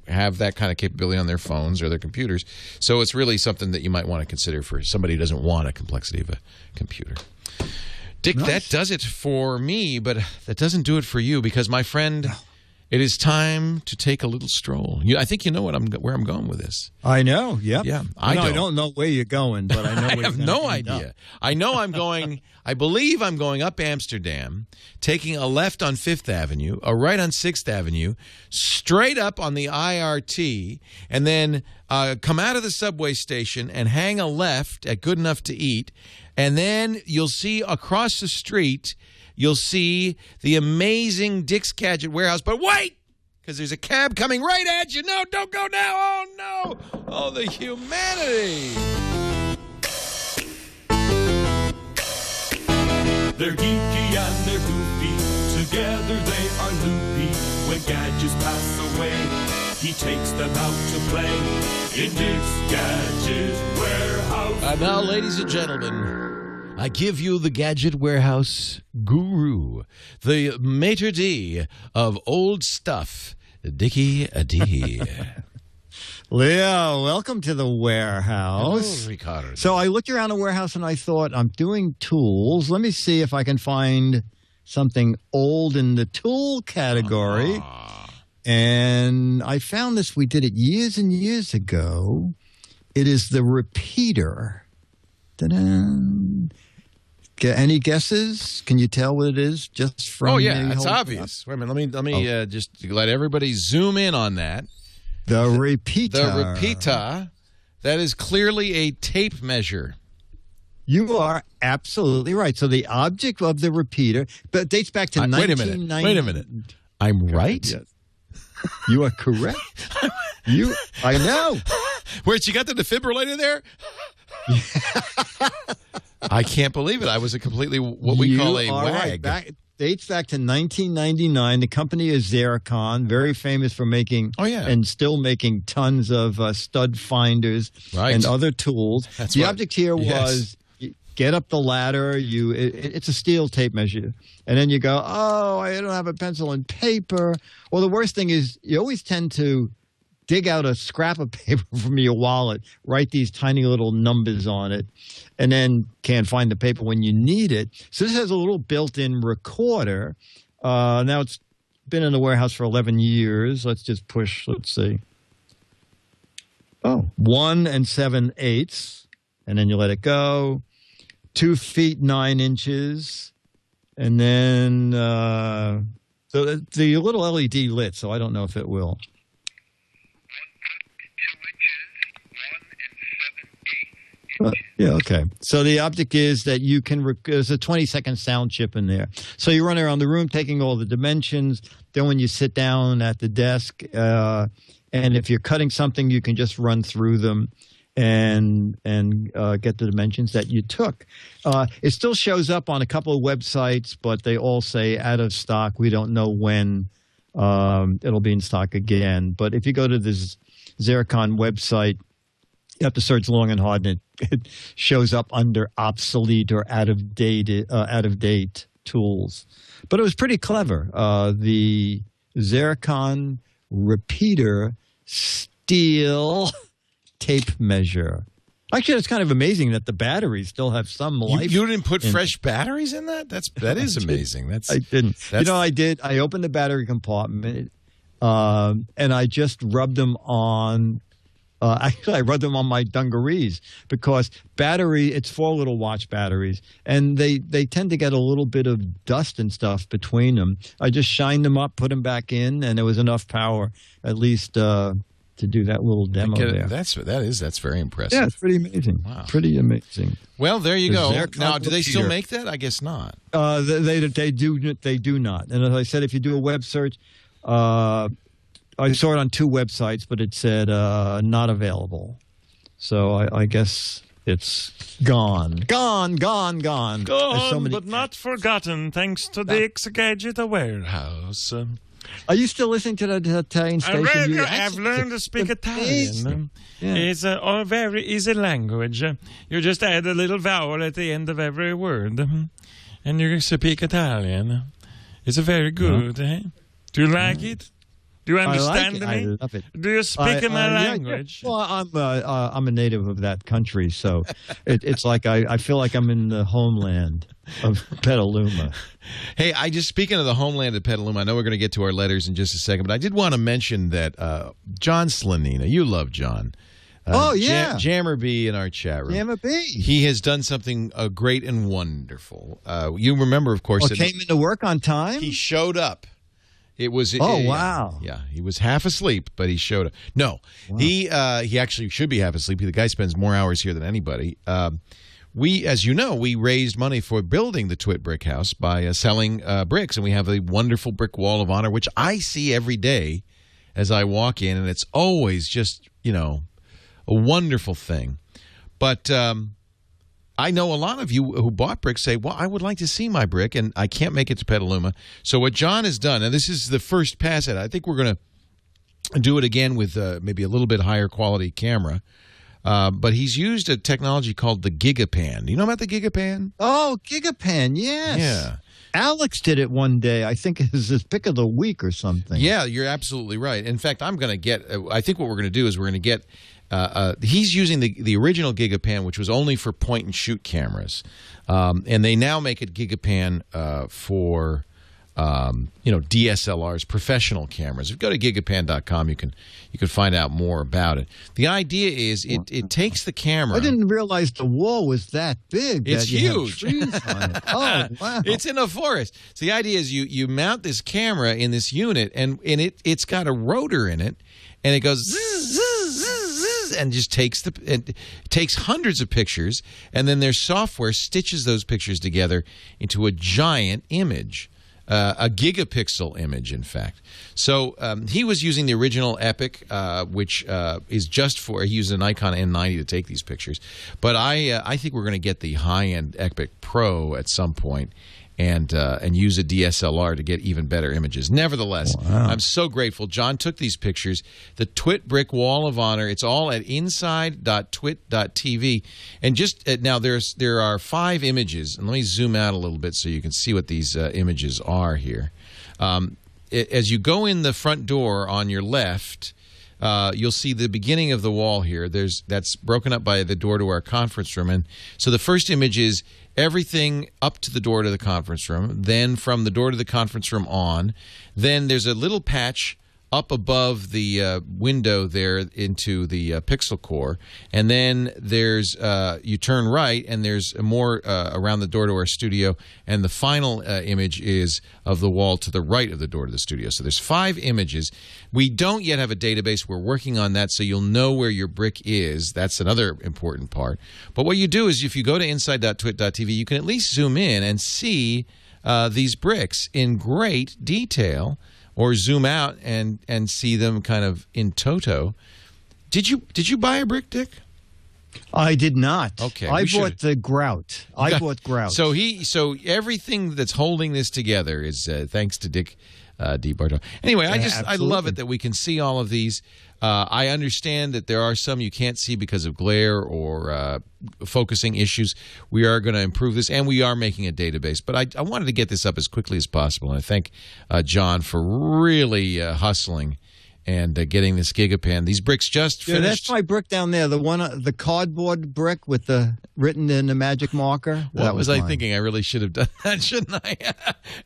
have that kind of capability on their phones or their computers. So it's really something that you might want to consider for somebody who doesn't want a complexity of a computer. Dick, nice. That does it for me, but that doesn't do it for you because, my friend, it is time to take a little stroll. I think you know where I'm going with this. I know, yep. Yeah. I don't know where you're going, but I know where I have no idea. I know I'm going, I believe I'm going up Amsterdam, taking a left on 5th Avenue, a right on 6th Avenue, straight up on the IRT, and then come out of the subway station and hang a left at Good Enough to Eat, and then you'll see across the street, you'll see the amazing Dick's Gadget warehouse. But wait, because there's a cab coming right at you. No, don't go now. Oh, no. Oh, the humanity. They're geeky and they're goofy. Together they are loopy. When gadgets pass away, he takes them out to play in Dick's Gadget Warehouse. And now, ladies and gentlemen, I give you the Gadget Warehouse guru, the maitre d' of old stuff, Dickie D. Leo, welcome to the warehouse. Hello, Ricardo. So I looked around the warehouse and I thought, I'm doing tools. Let me see if I can find something old in the tool category. And I found this. We did it years and years ago. It is the repeater. Ta-da. Any guesses? Can you tell what it is just from? Oh yeah, it's obvious. Wait a minute. Let me just let everybody zoom in on that. The repeater. The repeater. That is clearly a tape measure. You are absolutely right. So the object of the repeater, but it dates back to 1990. Wait a minute. I'm right. Yes. You are correct. I know. Where'd you got the defibrillator there? I can't believe it. I was a completely what we call a wag. Right. Dates back to 1999. The company is Zeracon, very famous for making and still making tons of stud finders and other tools. The object here was you get up the ladder. It's a steel tape measure. And then you go, oh, I don't have a pencil and paper. Or the worst thing is you always tend to dig out a scrap of paper from your wallet, write these tiny little numbers on it, and then can't find the paper when you need it. So this has a little built-in recorder. Now it's been in the warehouse for 11 years. Let's just push, let's see. 1 7/8, and then you let it go. 2 feet 9 inches, and then so the little LED lit. So I don't know if it will. 1 foot 2 inches, 1 7/8 inches. Yeah, okay. So the optic is that you can. There's a 20-second sound chip in there. So you run around the room taking all the dimensions. Then when you sit down at the desk, and if you're cutting something, you can just run through them and get the dimensions that you took. It still shows up on a couple of websites, but they all say out of stock. We don't know when it'll be in stock again. But if you go to the Zeracon website, you have to search long and hard, and it shows up under obsolete or out of date tools. But it was pretty clever. The Zeracon repeater steel tape measure. Actually, it's kind of amazing that the batteries still have some life. You didn't put fresh batteries in that? That is amazing. I didn't. I did. I opened the battery compartment, and I just rubbed them on. Actually, I rubbed them on my dungarees because it's 4 little watch batteries, and they tend to get a little bit of dust and stuff between them. I just shined them up, put them back in, and there was enough power at least to do that little demo there. That's very impressive. Yeah, it's pretty amazing. Wow. Pretty amazing. Well, there you go. Now, do they still make that? I guess not. They do not. And as I said, if you do a web search, I saw it on 2 websites, but it said not available. So I guess it's gone. Gone, but not forgotten, thanks to Dick's Gadget Warehouse. Are you still listening to the Italian station? I've learned to speak Italian. Yeah. It's a very easy language. You just add a little vowel at the end of every word, and you speak Italian. It's very good. Eh? Do you like it? Do you understand me? I love it. Do you speak in my language? Yeah. Well, I'm a native of that country, so it's like I feel like I'm in the homeland of Petaluma. Hey, speaking of the homeland of Petaluma, I know we're going to get to our letters in just a second, but I did want to mention that John Slanina, you love John. Jammer B in our chat room. Jammer B. He has done something great and wonderful. You remember, of course, came into work on time. He showed up. It was. Wow! Yeah, he was half asleep, but he showed up. No, wow. He actually should be half asleep. The guy spends more hours here than anybody. As you know, we raised money for building the TWiT brick house by selling bricks, and we have a wonderful brick wall of honor, which I see every day as I walk in, and it's always just a wonderful thing. But I know a lot of you who bought bricks say, well, I would like to see my brick, and I can't make it to Petaluma. So what John has done, and this is the first pass at it, I think we're going to do it again with maybe a little bit higher quality camera. But he's used a technology called the GigaPan. Do you know about the GigaPan? Oh, GigaPan, yes. Yeah. Alex did it one day. I think it was his pick of the week or something. Yeah, you're absolutely right. In fact, I think what we're going to do is we're going to get he's using the original GigaPan, which was only for point-and-shoot cameras. And they now make it GigaPan for DSLRs, professional cameras. If you go to gigapan.com, you can find out more about it. The idea is it takes the camera. I didn't realize the wall was that big. It's huge. Trees on it. Oh, wow. It's in a forest. So the idea is you mount this camera in this unit, and it's got a rotor in it, and it goes zzz, zzz, zzz, and just takes hundreds of pictures, and then their software stitches those pictures together into a giant image. A gigapixel image, in fact. So he was using the original Epic, which is just for, he used a Nikon N90 to take these pictures. But I think we're going to get the high-end Epic Pro at some point and use a DSLR to get even better images. Nevertheless, wow. I'm so grateful. John took these pictures. The TWiT Brick Wall of Honor, it's all at inside.twit.tv. And just now there are 5 images. And let me zoom out a little bit so you can see what these images are here. As you go in the front door on your left, you'll see the beginning of the wall here. That's broken up by the door to our conference room. And so the first image is everything up to the door to the conference room, then from the door to the conference room on. Then there's a little patch up above the window there into the Pixel core, and then there's you turn right, and there's more around the door to our studio, and the final image is of the wall to the right of the door to the studio. So there's 5 images. We don't yet have a database. We're working on that, so you'll know where your brick is. That's another important part. But what you do is if you go to inside.twit.tv, you can at least zoom in and see these bricks in great detail, or zoom out and see them kind of in toto. Did you buy a brick, Dick? I did not. Okay, I bought the grout. I bought grout. So everything that's holding this together is thanks to Dick DeBartolo. Anyway, I love it that we can see all of these. I understand that there are some you can't see because of glare or focusing issues. We are going to improve this, and we are making a database. But I wanted to get this up as quickly as possible, and I thank John for really hustling and getting this gigapan. These bricks just finished. That's my brick down there. The cardboard brick with the written in the magic marker. What was I thinking? I really should have done that, shouldn't I?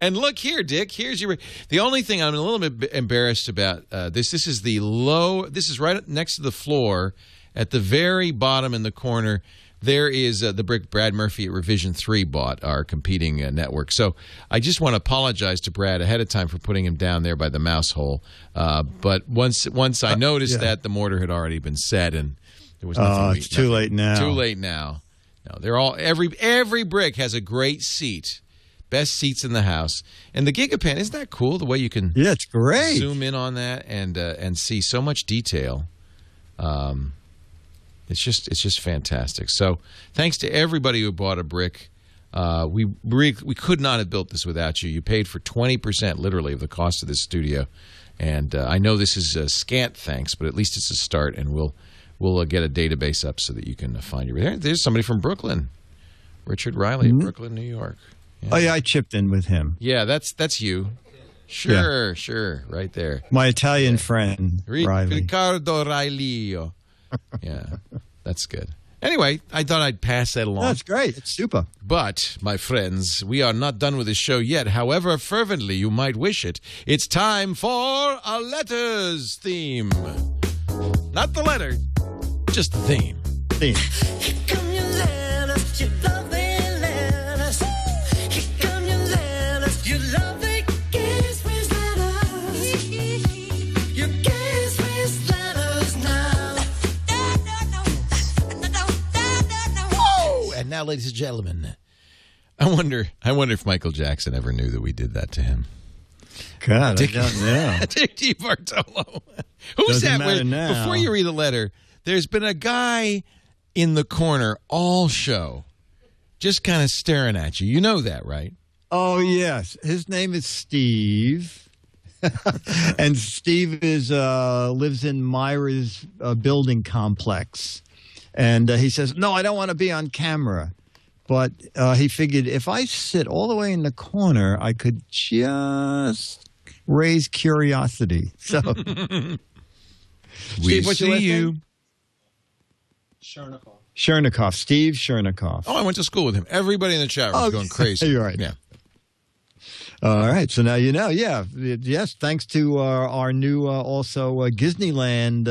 And look here, Dick. Here's your. The only thing I'm a little bit embarrassed about this. This is the low. This is right next to the floor, at the very bottom in the corner. There is the brick Brad Murphy at Revision 3 bought, our competing network. So I just want to apologize to Brad ahead of time for putting him down there by the mouse hole. But once I noticed that, the mortar had already been set, and there was nothing. It's too late now. Too late now. No, they're all every brick has a great seat. Best seats in the house. And the Gigapan, isn't that cool? The way you can it's great. Zoom in on that and see so much detail. It's just fantastic. So thanks to everybody who bought a brick. We could not have built this without you. You paid for 20% literally of the cost of this studio, and I know this is a scant thanks, but at least it's a start, and we'll get a database up so that you can find your. There's somebody from Brooklyn, Richard Riley, of Brooklyn, New York. Yeah. Oh yeah, I chipped in with him. Yeah, that's you. Sure, right there. My Italian friend, Riley. Riccardo Riley. Yeah, that's good. Anyway, I thought I'd pass that along. That's great. It's super. But, my friends, we are not done with the show yet. However fervently you might wish it, it's time for a letters theme. Not the letter, just the theme. Here come your letters, your lovely letters. Here come your letters, your lovely GizWiz letters. Your GizWiz letters now. And now, ladies and gentlemen, I wonder if Michael Jackson ever knew that we did that to him. God, I don't know. Dick DeBartolo. Who's Doesn't that? matter now. Before you read the letter, there's been a guy in the corner all show just kind of staring at you. You know that, right? Oh, yes. His name is Steve. And Steve lives in Myra's building complex. And he says, no, I don't want to be on camera. But he figured if I sit all the way in the corner, I could just raise curiosity. So, We Steve, what's your see last you. name? Chernikoff. Steve Chernikoff. Oh, I went to school with him. Everybody in the chat room was going crazy. You're right. Yeah. All right. So now you know. Yeah. Yes. Thanks to our new also Disneyland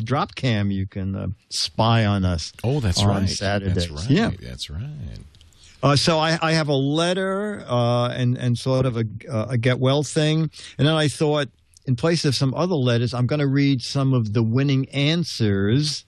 drop cam, you can spy on us. Oh, that's on right. Saturdays. That's right. Yeah. That's right. So I have a letter and sort of a get well thing, and then I thought, in place of some other letters, I'm going to read some of the winning answers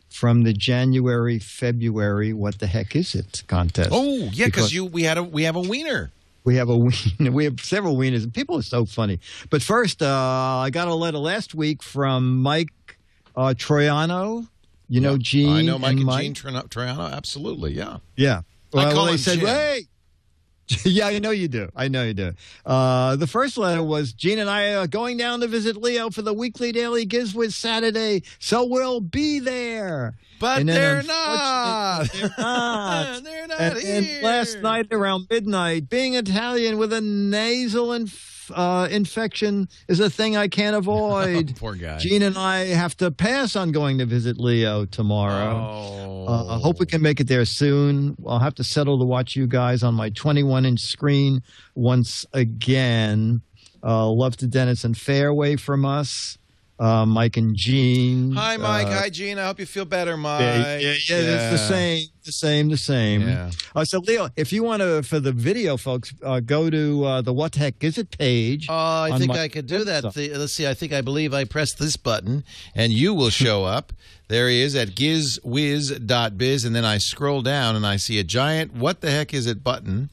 from the January, February What the Heck Is It contest. Oh, yeah, because we have a wiener. We have a wiener. We have several wieners, and people are so funny. But first, I got a letter last week from Mike Troiano. You know Gene. I know Mike and Mike. Gene Troiano. Absolutely, yeah. Yeah. I call they him said, Jim. "Hey." Yeah, I know you do. The first letter was, Gene and I are going down to visit Leo for the weekly daily GizWiz Saturday, so we'll be there. But And then they're not. They're not. They're not And here. last night around midnight, being Italian with a nasal infection is a thing I can't avoid. Poor guy. Gene and I have to pass on going to visit Leo tomorrow. I hope we can make it there soon. I'll have to settle to watch you guys on my 21-inch screen once again. Love to Dennis and Fairway from us. Mike and Jean. Hi, Mike. Hi, Jean. I hope you feel better, Mike. Yeah, it's the same. Yeah. So, Leo, if you want to, for the video, folks, go to the What the Heck Is It page. I think I could do that. Let's see. I believe I pressed this button, and you will show up. There he is at GizWiz.Biz, and then I scroll down, and I see a giant What the Heck Is It button.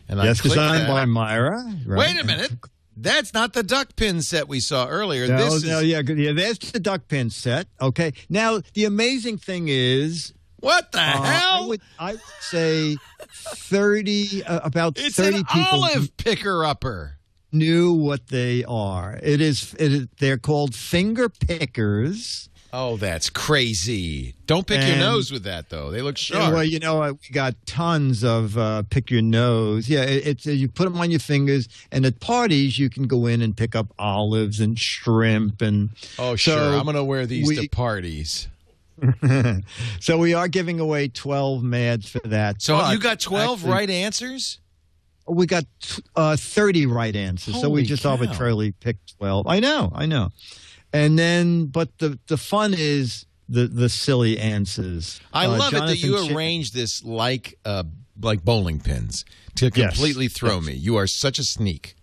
And yes, I click designed that. by Myra. Right? Wait a minute. That's not the duck pin set we saw earlier. There's the duck pin set. Okay. Now, the amazing thing is... What the hell? I would say 30, about it's 30 an people... olive picker-upper. ...knew what they are. They're called finger pickers. Oh, that's crazy. Don't pick your nose with that, though. They look sharp. Well, we got tons of pick your nose. Yeah, it's you put them on your fingers, and at parties, you can go in and pick up olives and shrimp. And oh, sure. I'm going to wear these to parties. So we are giving away 12 mads for that. So you got 12 right answers? We got 30 right answers. So we just arbitrarily picked 12. I know. And then, but the fun is the silly answers. I love it that you arranged this like bowling pins to completely throw me. You are such a sneak.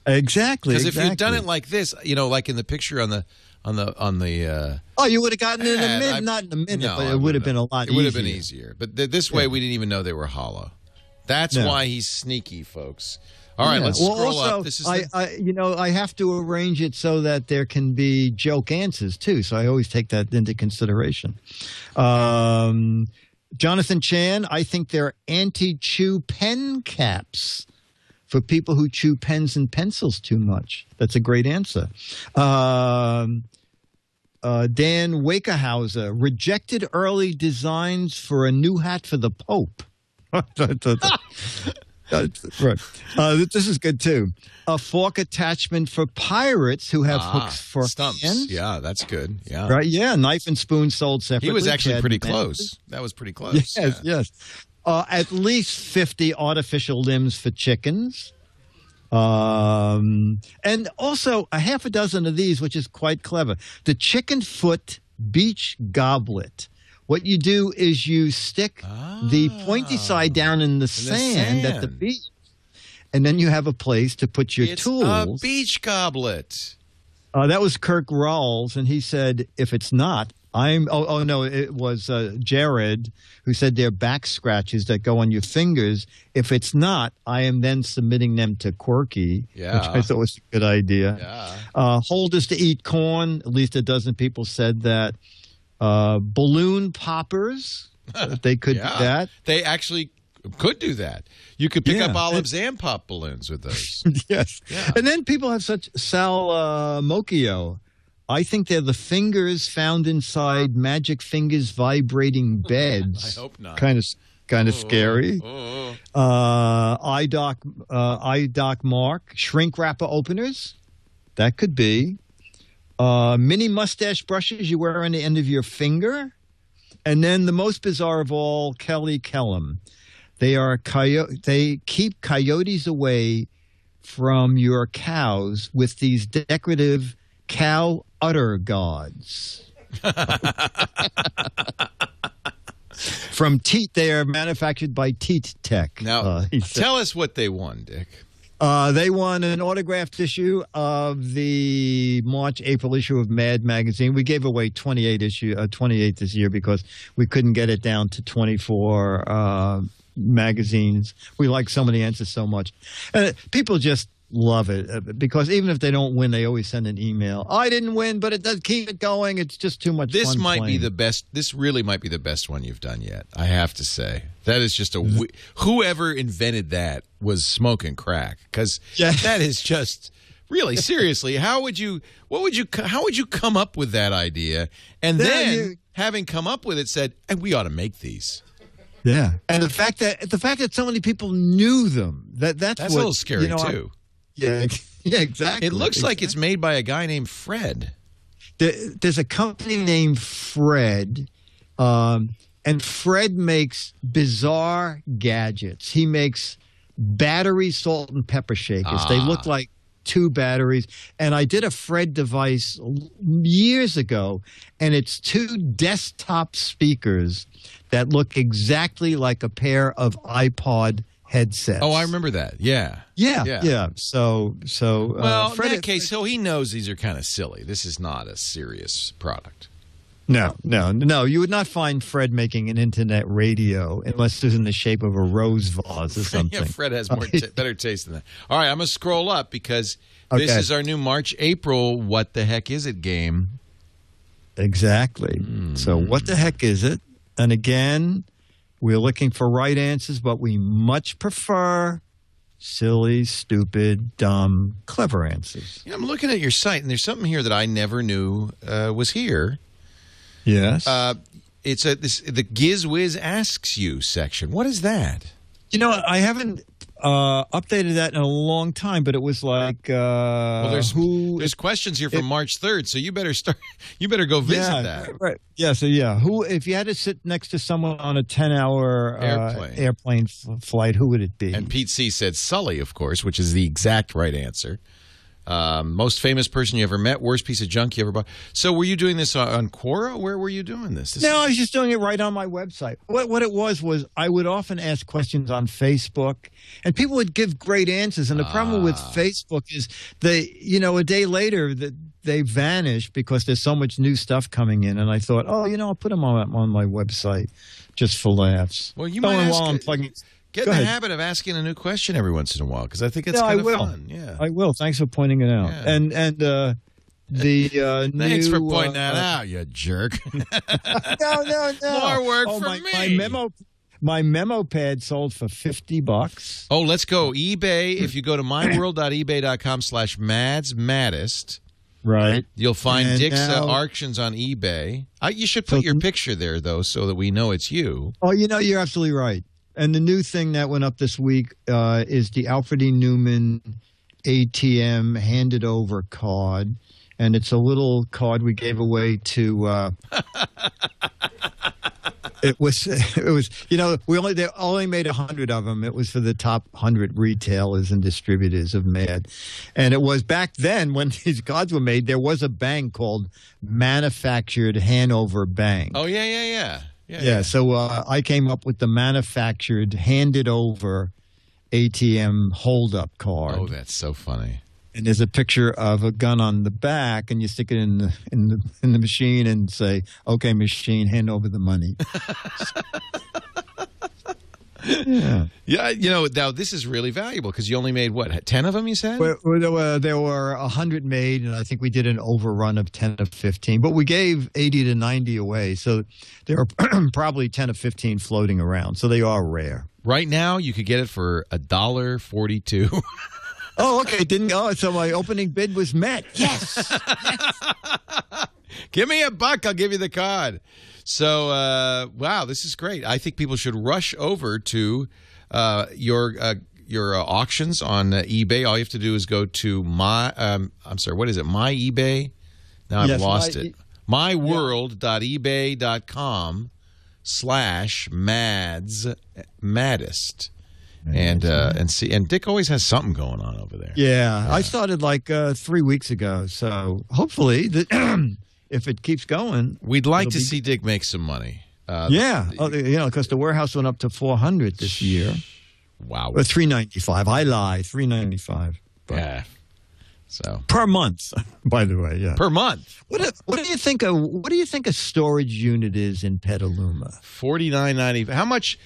Exactly. Because if you'd done it like this, like in the picture on the. Oh, you would have gotten it in a minute. Not in a minute, but it would have been a lot easier. It would have been easier. But this way, we didn't even know they were hollow. That's why he's sneaky, folks. All right, let's scroll up. This is I have to arrange it so that there can be joke answers too. So I always take that into consideration. Jonathan Chan, I think they're anti-chew pen caps for people who chew pens and pencils too much. That's a great answer. Dan Wakerhauser, rejected early designs for a new hat for the Pope. Right. This is good too. A fork attachment for pirates who have hooks for stumps. Hands. Yeah, that's good. Yeah. Right. Yeah. Knife and spoon sold separately. He was actually pretty close. That was pretty close. Yes. At least 50 artificial limbs for chickens. And also a half a dozen of these, which is quite clever. The chicken foot beach goblet. What you do is you stick the pointy side down in the sand at the beach, and then you have a place to put your tools. It's a beach goblet. That was Kirk Rawls, and he said, if it's not, it was Jared who said they're back scratches that go on your fingers. If it's not, I am then submitting them to Quirky, which I thought was a good idea. Yeah. Holders to eat corn, at least a dozen people said that. Balloon poppers, they could do that. They actually could do that. You could pick up olives and pop balloons with those. Yes. Yeah. And then people have such Sal Mocchio. I think they're the fingers found inside Magic Fingers vibrating beds. I hope not. Kind of scary. iDoc Mark, shrink wrapper openers. That could be. Mini mustache brushes you wear on the end of your finger. And then the most bizarre of all, Kelly Kellum. They keep coyotes away from your cows with these decorative cow udder guards. From Teat, they are manufactured by Teat Tech. Now, tell us what they won, Dick. They won an autographed issue of the March-April issue of Mad Magazine. We gave away 28 this year because we couldn't get it down to 24 magazines. We like some of the answers so much. People just love it because even if they don't win, they always send an email. I didn't win, but it does keep it going. It's just too much fun. This might be the best. This really might be the best one you've done yet. I have to say that is just whoever invented that was smoking crack because that is just really seriously. How would you come up with that idea and then having come up with it said, and we ought to make these. Yeah, and the fact that so many people knew them that's a little scary too. Yeah, exactly. It looks like it's made by a guy named Fred. There's a company named Fred, and Fred makes bizarre gadgets. He makes battery salt and pepper shakers. They look like 2 batteries. And I did a Fred device years ago, and it's 2 desktop speakers that look exactly like a pair of iPod headsets. Oh, I remember that. Yeah. So well, Fred, in that case, so he knows these are kind of silly. This is not a serious product. No. You would not find Fred making an internet radio unless it was in the shape of a rose vase or something. Yeah, Fred has better taste than that. All right, I'm going to scroll up because this is our new March-April What the Heck Is It game. Exactly. So what the heck is it? And again, we're looking for right answers, but we much prefer silly, stupid, dumb, clever answers. I'm looking at your site, and there's something here that I never knew was here. Yes. It's the GizWiz Asks You section. What is that? I haven't updated that in a long time, but it was like there's questions here from March 3rd, so you better start. You better go visit that. Right. Yeah. So who, if you had to sit next to someone on a 10-hour airplane flight, who would it be? And Pete C said Sully, of course, which is the exact right answer. Most famous person you ever met, worst piece of junk you ever bought. So were you doing this on Quora? Where were you doing this? No, I was just doing it right on my website. What it was I would often ask questions on Facebook, and people would give great answers. And the problem with Facebook is a day later they vanish because there's so much new stuff coming in. And I thought, I'll put them on my website just for laughs. Well, you might get in the habit of asking a new question every once in a while, because I think it's kind of fun. Yeah, I will. Thanks for pointing it out. Yeah. And thanks for pointing that out, you jerk. No. More work for me. My memo pad sold for $50. Oh, let's go eBay. If you go to myworld.ebay.com/madsmaddest, right, you'll find Dick's auctions on eBay. You should put your picture there though, so that we know it's you. Oh, you're absolutely right. And the new thing that went up this week is the Alfred E. Newman ATM handed over card. And it's a little card we gave away to it was they only made 100 of them. It was for the top 100 retailers and distributors of MAD. And it was back then when these cards were made, there was a bank called Manufactured Hanover Bank. Oh, yeah. Yeah, so I came up with the manufactured, handed over ATM hold-up card. Oh, that's so funny. And there's a picture of a gun on the back, and you stick it in the machine and say, "Okay, machine, hand over the money." Yeah. Now this is really valuable because you only made, 10 of them, you said? Well, there were 100 made, and I think we did an overrun of 10 to 15. But we gave 80 to 90 away, so there are probably 10 to 15 floating around. So they are rare. Right now, you could get it for $1.42. Oh, okay. So my opening bid was met. Yes. Give me $1, I'll give you the card. So, wow, this is great. I think people should rush over to your auctions on eBay. All you have to do is go to my eBay? Now I've lost it. myworld.ebay.com/maddest. And Dick always has something going on over there. Yeah. I started like 3 weeks ago. So hopefully if it keeps going, we'd like to see Dick make some money. Because the warehouse went up to 400 this year. Wow. Or 395. I lie, 395. Yeah. So per month, by the way. Yeah. Per month. What do you think a storage unit is in Petaluma? $49.90. How much?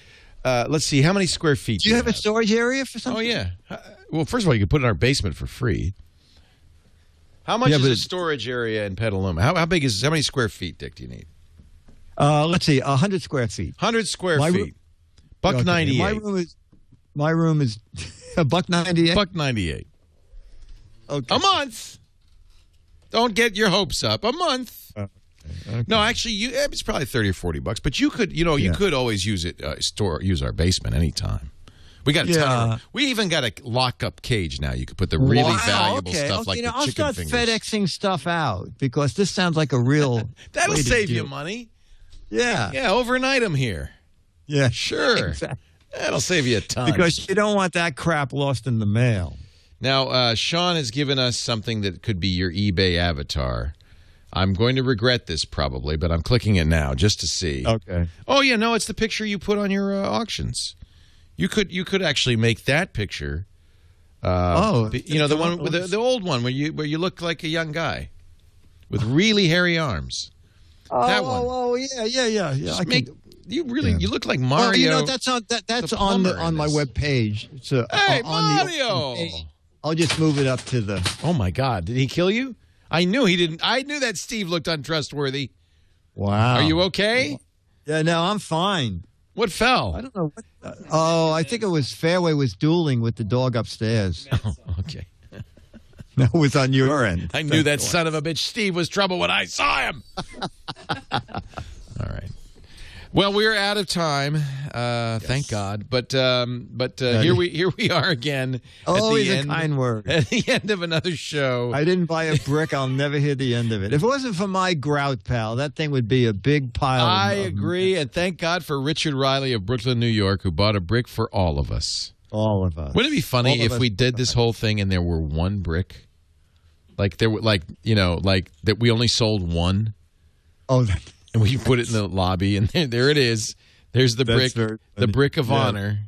Let's see. How many square feet? Do you have a storage area for something? Oh yeah. Well, first of all, you can put it in our basement for free. How much is a storage area in Petaluma? How many square feet, Dick, do you need? Let's see, 100 square feet. 100 square feet. $1.98. My room is $1.98. $1.98. Okay. A month. Don't get your hopes up. A month. Okay. No, actually, it's probably $30 or $40. But you could, you could always use it. Use our basement anytime. We got a ton of, we even got a lock-up cage now. You could put the really valuable stuff like the I'll chicken start fingers. FedExing stuff out because this sounds like a real. That'll save you money. Yeah. Yeah, overnight them here. Yeah. Sure. Exactly. That'll save you a ton. Because you don't want that crap lost in the mail. Now, Sean has given us something that could be your eBay avatar. I'm going to regret this probably, but I'm clicking it now just to see. Okay. Oh yeah, no, it's the picture you put on your auctions. You could actually make that picture. The one with the old one where you look like a young guy with really hairy arms. That one. Oh, yeah. You look like Mario. That's on my web page. So hey, on Mario! I'll just move it up to the. Oh my God! Did he kill you? I knew he didn't. I knew that Steve looked untrustworthy. Wow. Are you okay? Yeah, no, I'm fine. What fell? I don't know. I think it was Fairway was dueling with the dog upstairs. Oh, okay. That was on your end. I knew that son of a bitch Steve was trouble when I saw him. All right. Well, we're out of time. Yes. Thank God. But here we are again. Always a kind word. At the end of another show. I didn't buy a brick. I'll never hear the end of it. If it wasn't for my grout pal, that thing would be a big pile. I agree, and thank God for Richard Riley of Brooklyn, New York, who bought a brick for all of us. All of us. Wouldn't it be funny if we did this whole thing and there were one brick? Like there were, like that we only sold one. Oh. And we put it in the lobby, and there it is. There's the brick, the brick of honor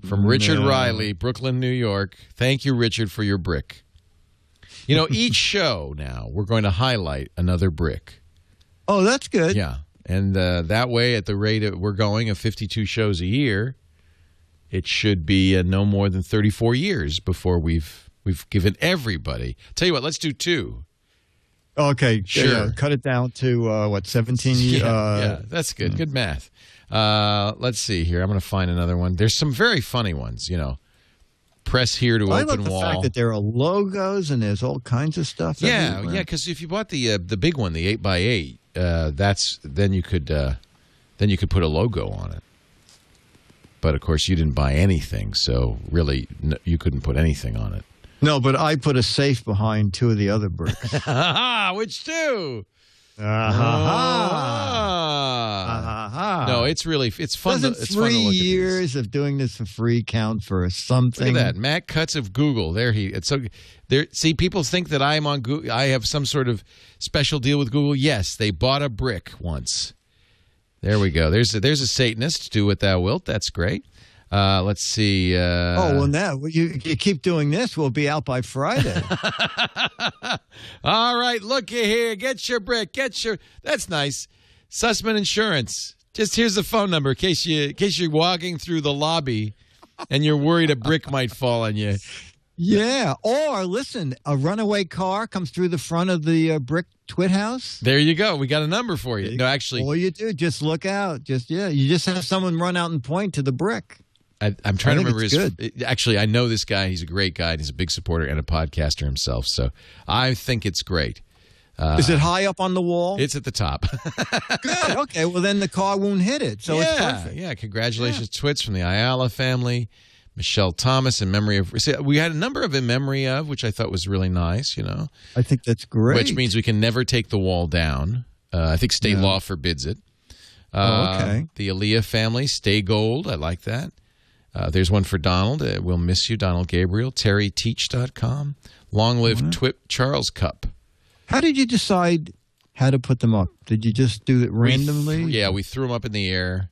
from Richard Riley, Brooklyn, New York. Thank you, Richard, for your brick. You know, each show now we're going to highlight another brick. Oh, that's good. Yeah, and that way, at the rate we're going of 52 shows a year, it should be no more than 34 years before we've given everybody. Tell you what, let's do 2. Okay, sure. Yeah, cut it down to 17 years? Yeah, that's good. Good math. Let's see here. I'm going to find another one. There's some very funny ones, Press here to I open love the wall. fact that there are logos and there's all kinds of stuff. Yeah, because if you bought the big one, the 8x8, then you could put a logo on it. But of course, you didn't buy anything, so really you couldn't put anything on it. No, but I put a safe behind 2 of the other bricks. Which 2? No, it's fun. Doesn't it's 3 fun to look years of doing this for free count for something? Look at that, Matt Cutts of Google. See, people think that I'm on Google. I have some sort of special deal with Google. Yes, they bought a brick once. There we go. There's a Satanist. Do what thou wilt. That's great. Let's see. Now you keep doing this, we'll be out by Friday. All right, looky here. Get your brick. That's nice. Sussman Insurance. Just here's the phone number in case you're walking through the lobby and you're worried a brick might fall on you. Yeah. Or listen, a runaway car comes through the front of the brick TWiT house. There you go. We got a number for you. No, actually, all you do, just look out. You just have someone run out and point to the brick. I'm trying to remember Actually, I know this guy. He's a great guy. And he's a big supporter and a podcaster himself. So I think it's great. Is it high up on the wall? It's at the top. Good. Okay. Well, then the car won't hit it. So it's perfect. Yeah. Congratulations, Twits from the Ayala family. Michelle Thomas in memory of. See, we had a number of in memory of, which I thought was really nice. I think that's great. Which means we can never take the wall down. I think state law forbids it. Okay. The Aaliyah family, Stay Gold. I like that. There's one for Donald. We'll miss you, Donald Gabriel. TerryTeach.com. Long live TWiT Charles Cup. How did you decide how to put them up? Did you just do it randomly? We threw them up in the air,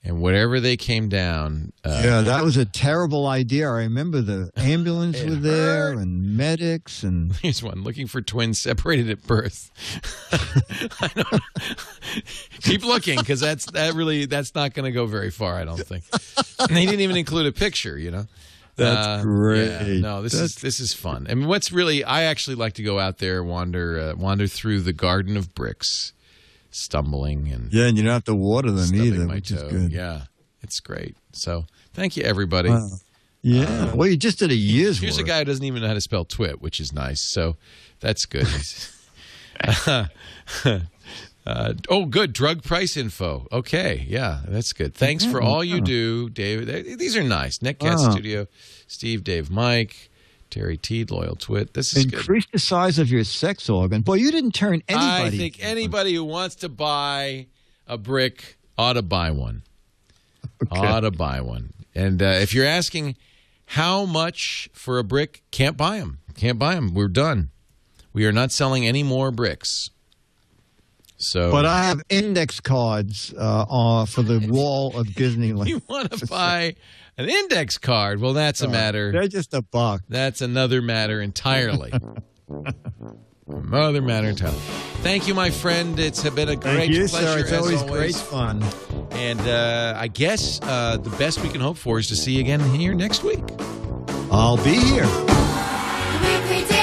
and whatever they came down. That was a terrible idea. I remember the ambulance was there and medics and. Here's one looking for twins separated at birth. I know. Keep looking because that's not going to go very far. I don't think. And he didn't even include a picture. That's great. Yeah, no, this is fun. I mean, I actually like to go out there, wander through the garden of bricks, stumbling and and you don't have to water them either, which is good. Yeah, it's great. So thank you, everybody. Wow. Yeah, well, you just did a year's Here's work. a guy who doesn't even know how to spell TWiT, which is nice. So that's good. Good. Drug price info. Okay. Yeah, that's good. Thanks for all you do, Dave. These are nice. Netcast Studio, Steve, Dave, Mike, Terry T, Loyal TWiT. This is good. Increase the size of your sex organ. Boy, you didn't turn anybody. I think anybody who wants to buy a brick ought to buy one. Okay. Ought to buy one. And if you're asking How much for a brick? Can't buy them. Can't buy them. We're done. We are not selling any more bricks. So, but I have index cards for the wall of Disneyland. You want to buy an index card? Well, that's a matter. They're just $1. That's another matter entirely. Another matter entirely. Thank you, my friend. It's been a great pleasure. Sir. It's as always great fun. And I guess the best we can hope for is to see you again here next week. I'll be here. The Weekly